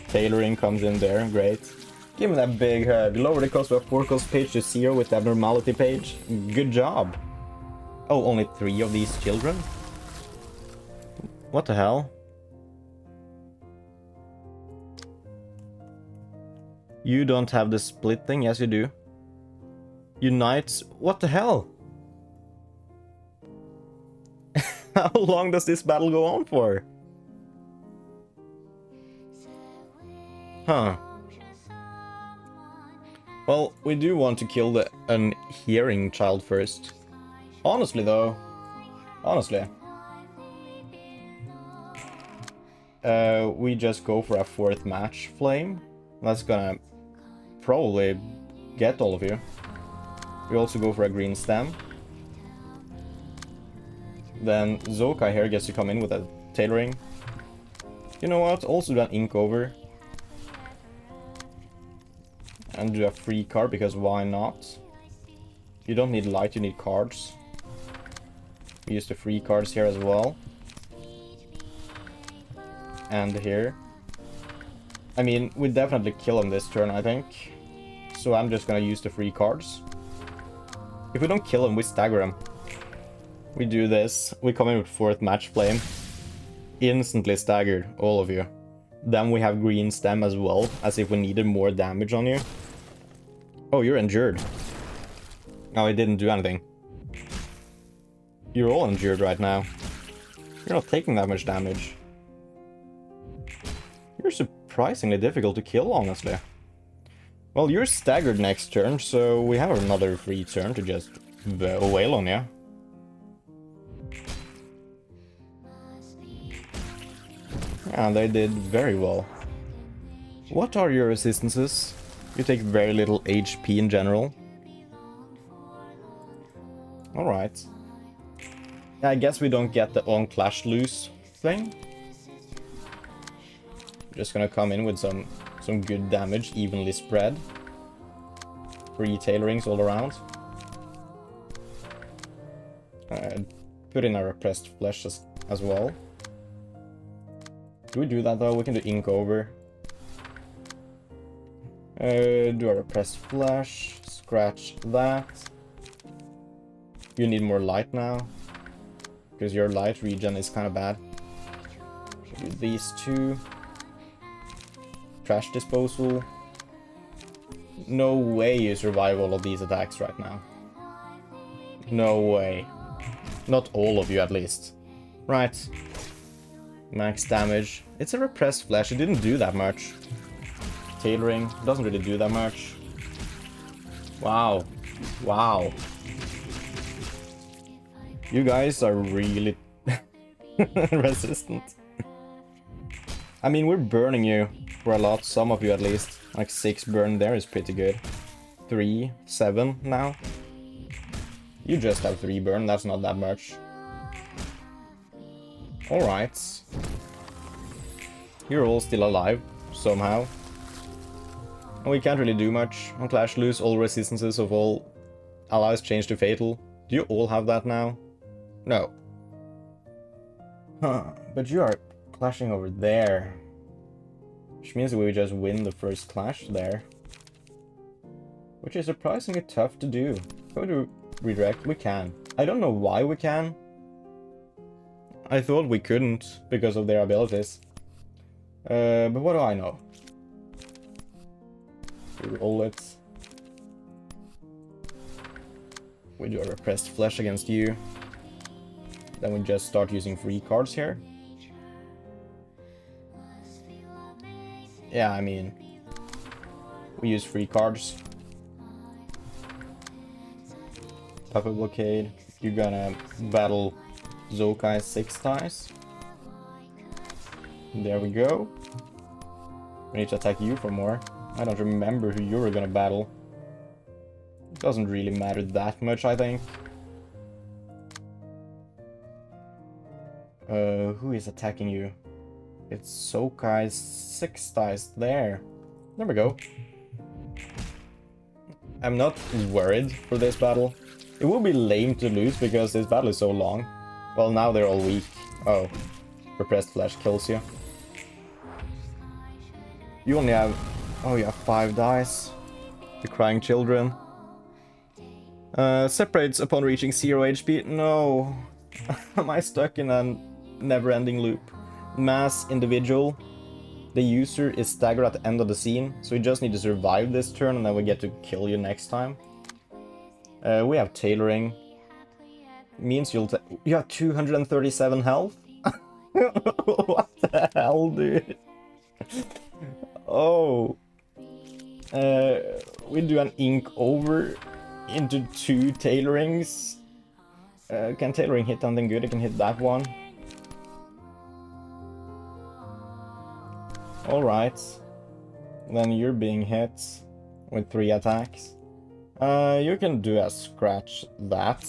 Tailoring comes in there, great. Give him that big hug. Lower the cost of a 4-cost page to 0 with the Abnormality page. Good job. Oh, only 3 of these children? What the hell? You don't have the split thing? Yes, you do. Unites? What the hell? How long does this battle go on for? Huh. Well, we do want to kill the unhearing child first. Honestly, though. Honestly. We just go for a 4th Match Flame. That's gonna probably get all of you. We also go for a green stem. Then Zokai here gets to come in with a tailoring. You know what? Also do an ink over. And do a free card, because why not? You don't need light, you need cards. We use the free cards here as well. end here. I mean, we definitely kill him this turn, I think. So I'm just gonna use the free cards. If we don't kill him, we stagger him. We do this. We come in with 4th Match Flame. Instantly staggered, all of you. Then we have green stem as well, as if we needed more damage on you. Oh, you're injured. No, it didn't do anything. You're all injured right now. You're not taking that much damage. You're surprisingly difficult to kill, honestly. Well, you're staggered next turn, so we have another free turn to just wail on you. Yeah, they did very well. What are your resistances? You take very little HP in general. Alright. I guess we don't get the on clash loose thing. Just gonna come in with some good damage, evenly spread. 3 tailorings all around. Put in our repressed flesh as well. Do we do that though? We can do ink over. Do our repressed flesh. Scratch that. You need more light now. Because your light regen is kind of bad. Should do these 2. Trash disposal. No way you survive all of these attacks right now. No way. Not all of you at least. Right. Max damage. It's a repressed flesh. It didn't do that much. Tailoring. Doesn't really do that much. Wow. Wow. You guys are really resistant. I mean, we're burning you for a lot. Some of you at least. Like 6 burn there is pretty good. 3, 7 now. You just have 3 burn. That's not that much. Alright. You're all still alive, somehow. And we can't really do much on Clash Loose. All resistances of all allies change to Fatal. Do you all have that now? No. Huh, but you are clashing over there. Which means we just win the first clash there. Which is surprisingly tough to do. Go to redirect, we can. I don't know why we can. I thought we couldn't because of their abilities. But what do I know? We roll it. We do a repressed flesh against you. Then we just start using free cards here. Yeah, I mean, we use free cards. Puppet Blockade. You're gonna battle Zokai 6 times. There we go. We need to attack you for more. I don't remember who you were gonna battle. Doesn't really matter that much, I think. Who is attacking you? It's Sokai's 6 dice there. There we go. I'm not worried for this battle. It will be lame to lose because this battle is so long. Well, now they're all weak. Oh, repressed flesh kills you. You only have... oh, you have 5 dice. The crying children. Separates upon reaching 0 HP. No. Am I stuck in a never-ending loop? Mass individual. The user is staggered at the end of the scene, so we just need to survive this turn and then we get to kill you next time. We have tailoring. Means you have 237 health? What the hell, dude? Oh. We do an ink over into 2 tailorings. Can tailoring hit something good? I can hit that one. Alright. Then you're being hit with 3 attacks. You can do a scratch that.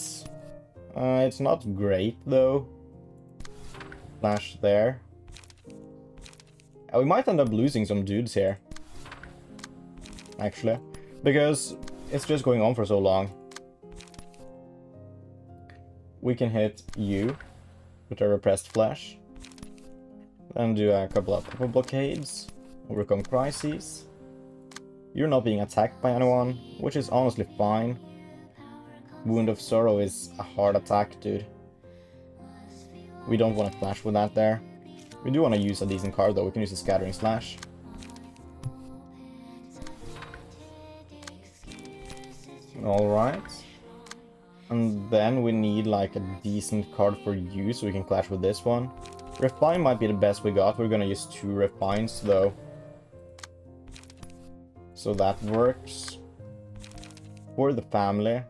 It's not great though. Flash there. We might end up losing some dudes here. Actually. Because it's just going on for so long. We can hit you with a repressed flash. And do a couple of purple blockades. Overcome crises. You're not being attacked by anyone, which is honestly fine. Wound of Sorrow is a hard attack, dude. We don't want to flash with that there. We do want to use a decent card though. We can use a Scattering Slash. Alright. And then we need like a decent card for you so we can clash with this one. Refine might be the best we got. We're gonna use 2 Refines though. So that works. For the family.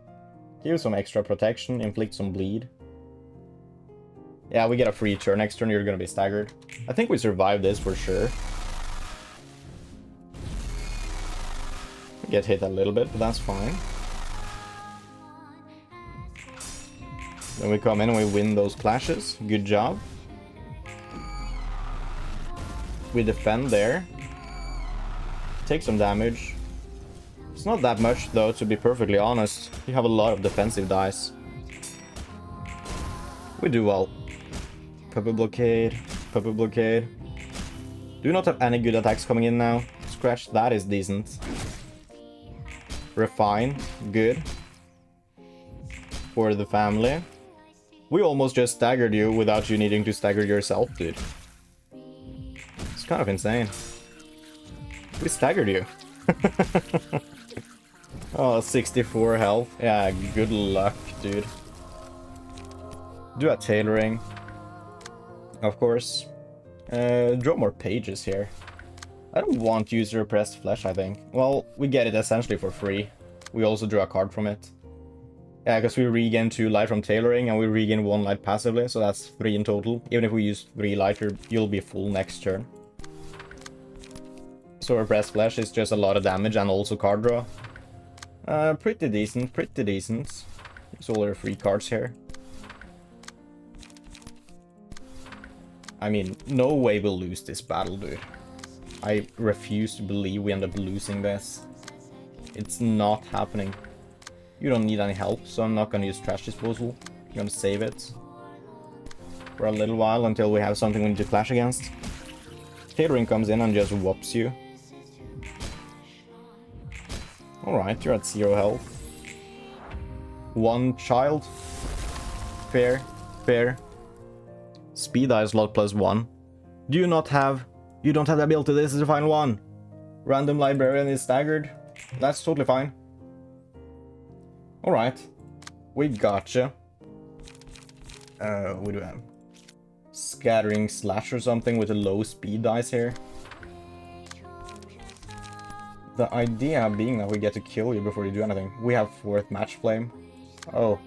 Give some extra protection, inflict some bleed. Yeah, we get a free turn. Next turn you're gonna be staggered. I think we survive this for sure. Get hit a little bit, but that's fine. Then we come in and we win those clashes. Good job. We defend there. Take some damage. It's not that much though, to be perfectly honest. You have a lot of defensive dice. We do well. Puppet blockade. Puppet blockade. Do not have any good attacks coming in now. Scratch, that is decent. Refine. Good. For the family. We almost just staggered you without you needing to stagger yourself, dude. It's kind of insane. We staggered you. Oh, 64 health. Yeah, good luck, dude. Do a tailoring. Of course. Draw more pages here. I don't want user repressed flesh, I think. Well, we get it essentially for free. We also draw a card from it. Yeah, because we regain 2 light from tailoring and we regain 1 light passively, so that's 3 in total. Even if we use 3 light, you'll be full next turn. So repressed flesh is just a lot of damage and also card draw. Pretty decent, pretty decent. Use all our free cards here. I mean, no way we'll lose this battle, dude. I refuse to believe we end up losing this. It's not happening. You don't need any help, so I'm not gonna use Trash Disposal. I'm gonna save it for a little while until we have something we need to clash against. Catering comes in and just whops you. Alright, you're at 0 health. 1 child. Fair, fair. Speed dice lot +1. Do you not have... You don't have the ability, this is the final one. Random librarian is staggered. That's totally fine. Alright. We gotcha. What do we have? Scattering Slash or something with a low speed dice here. The idea being that we get to kill you before you do anything. We have 4th Match Flame. Oh.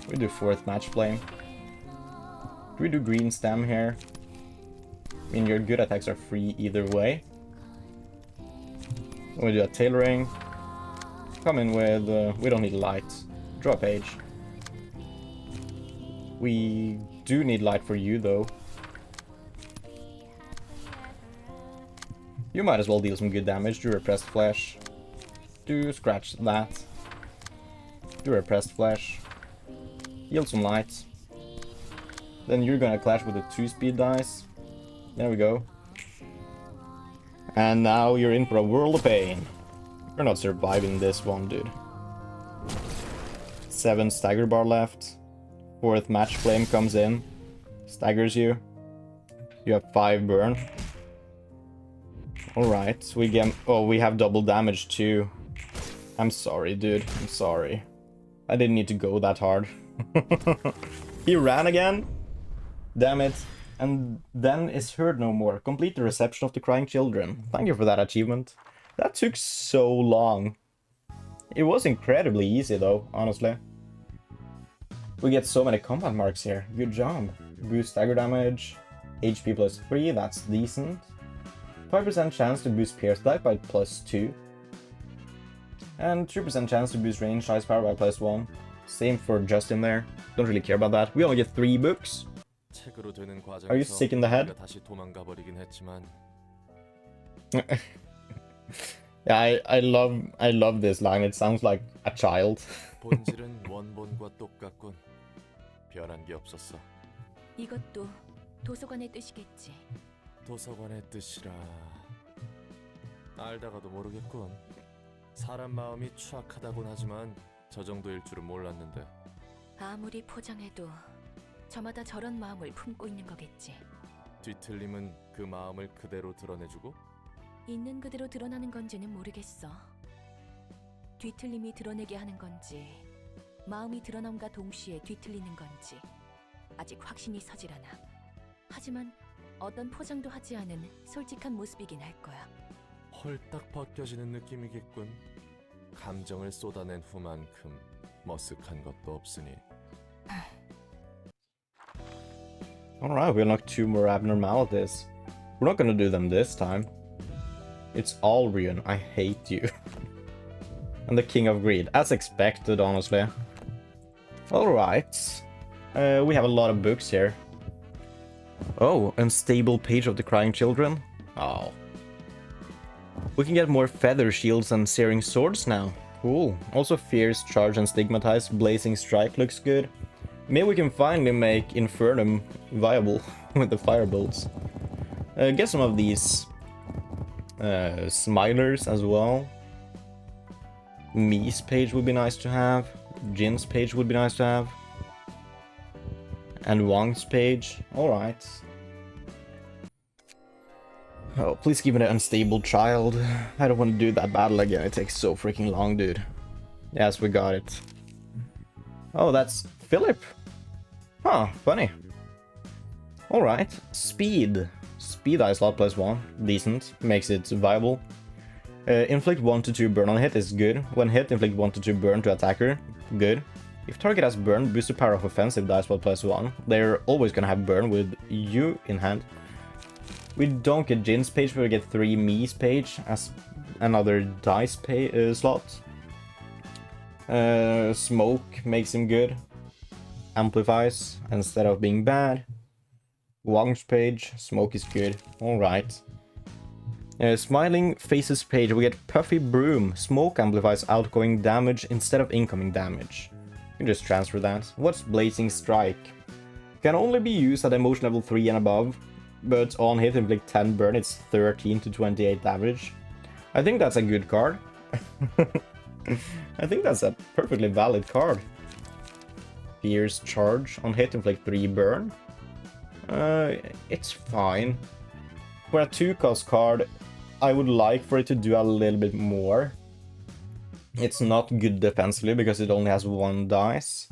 We do 4th Match Flame. Do we do Green Stem here? I mean, your good attacks are free either way. We do a Tailoring. Come in with... we don't need light. Draw a page. We do need light for you, though. You might as well deal some good damage. Do Repressed Flesh. Do scratch that. Do Repressed Flesh. Heal some light. Then you're gonna clash with the 2 speed dice. There we go. And now you're in for a world of pain. You're not surviving this one, dude. 7 stagger bar left. 4th Match Flame comes in. Staggers you. You have 5 burn. Alright, we get... Oh, we have double damage too. I'm sorry, dude. I'm sorry. I didn't need to go that hard. He ran again? Damn it. And then is heard no more. Complete the reception of the crying children. Thank you for that achievement. That took so long. It was incredibly easy though, honestly. We get so many combat marks here. Good job. Boost stagger damage. HP +3, that's decent. 5% chance to boost Pierce Attack by +2. And 2% chance to boost Range Size Power by +1. Same for Justin there. Don't really care about that. We only get 3 books. Are you sick in the head? Yeah, I love this line. It sounds like a child. 이것도 도서관의 뜻이겠지. 도서관의 뜻이라 알다가도 모르겠군. 사람 마음이 추악하다곤 하지만 저 정도일 줄은 몰랐는데. 아무리 포장해도 저마다 저런 마음을 품고 있는 거겠지. 뒤틀림은 그 마음을 그대로 드러내주고? 있는 그대로 드러나는 건지는 모르겠어. 뒤틀림이 드러내게 하는 건지 마음이 드러남과 동시에 뒤틀리는 건지 아직 확신이 서질 않아. 하지만 어떤 포장도 하지 않은 솔직한 모습이긴 할 거야. 홀딱 벗겨지는 느낌이겠군. 감정을 쏟아낸 후만큼 머쓱한 것도 없으니. Alright, we unlocked 2 more abnormalities. We're not gonna do them this time. It's all ruin. I hate you. And the King of Greed, as expected, honestly. Alright. We have a lot of books here. Oh, unstable page of the crying children. Oh. We can get more feather shields and searing swords now. Cool. Also fierce, charge and stigmatize. Blazing strike looks good. Maybe we can finally make Infernum viable with the firebolts. Get some of these smilers as well. Me's page would be nice to have. Jin's page would be nice to have. And Wang's page. Alright. Oh, please give me an unstable child. I don't want to do that battle again. It takes so freaking long, dude. Yes, we got it. Oh, that's Philip. Huh, funny. Alright. Speed. Speed ice slot +1. Decent. Makes it viable. Inflict 1 to 2 burn on hit is good. When hit, inflict 1 to 2 burn to attacker. Good. If target has burn, boost the power of offensive dice roll +1. They're always gonna have burn with you in hand. We don't get Jin's page, but we get 3 Mi's page as another dice slot. Smoke makes him good. Amplifies instead of being bad. Wang's page, smoke is good. Alright. Smiling faces page, we get Puffy Broom. Smoke amplifies outgoing damage instead of incoming damage. You can just transfer that. What's Blazing Strike? Can only be used at emotion level 3 and above, but on hit inflict 10 burn, it's 13 to 28 damage. I think that's a good card. I think that's a perfectly valid card. Fierce Charge, on hit inflict 3 burn. It's fine. For a 2-cost card, I would like for it to do a little bit more. It's not good defensively because it only has 1 dice.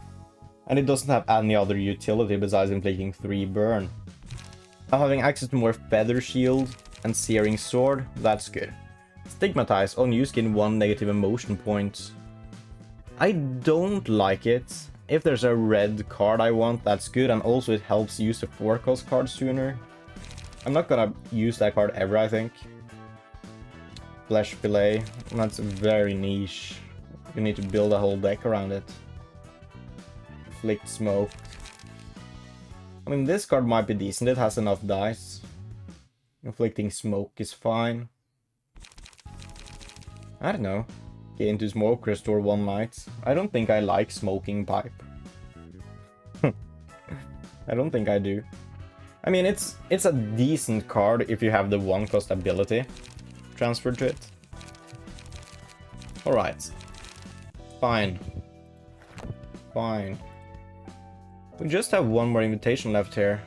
And it doesn't have any other utility besides inflicting 3 burn. Now having access to more Feather Shield and Searing Sword, that's good. Stigmatize, on use gain 1 negative emotion point. I don't like it. If there's a red card I want, that's good, and also it helps use the 4-cost card sooner. I'm not gonna use that card ever, I think. Flesh Fillet, that's very niche. You need to build a whole deck around it. Inflict Smoke. I mean, this card might be decent, it has enough dice. Inflicting Smoke is fine. I don't know. Get into Smoke, restore 1 light. I don't think I like Smoking Pipe. I don't think I do. I mean, it's a decent card if you have the 1-cost ability transferred to it. Alright. Fine. Fine. We just have 1 more invitation left here.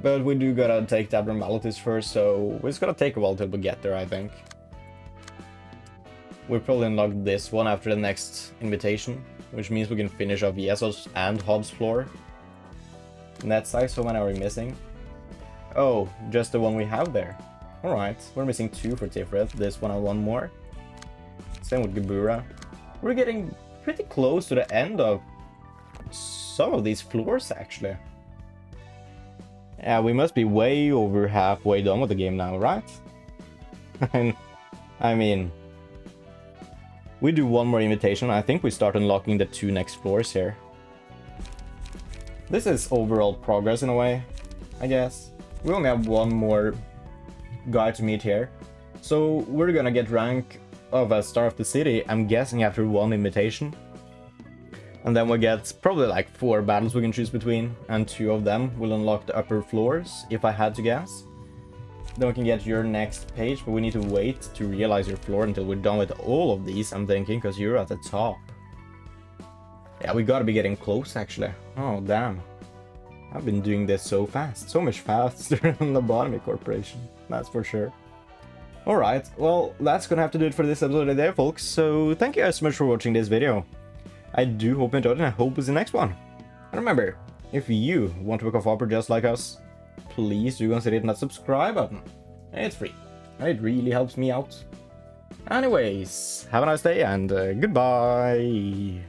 But we do gotta take the abnormalities first, so it's gonna take a while till we get there, I think. We'll probably unlock this one after the next invitation, which means we can finish off Yesos and Hobbs floor. Net size, how many are we missing? Oh, just the one we have there. Alright, we're missing 2 for Tiferet, this one and 1 more. Same with Gabura. We're getting pretty close to the end of some of these floors, actually. Yeah, we must be way over halfway done with the game now, right? I mean, we do 1 more invitation. I think we start unlocking the 2 next floors here. This is overall progress in a way, I guess. We only have 1 more guy to meet here. So we're gonna get rank of a Star of the City, I'm guessing after 1 invitation. And then we get probably like 4 battles we can choose between, and 2 of them will unlock the upper floors, if I had to guess. Then we can get your next page, but we need to wait to realize your floor until we're done with all of these, I'm thinking, because you're at the top. Yeah, we gotta be getting close, actually. Oh, damn. I've been doing this so fast. So much faster than the Lobotomy Corporation. That's for sure. Alright, well, that's gonna have to do it for this episode today, folks. So, thank you guys so much for watching this video. I do hope you enjoyed it, and I hope it's the next one. And remember, if you want to become a Fopper just like us, please do consider hitting that subscribe button. It's free, and it really helps me out. Anyways, have a nice day, and goodbye!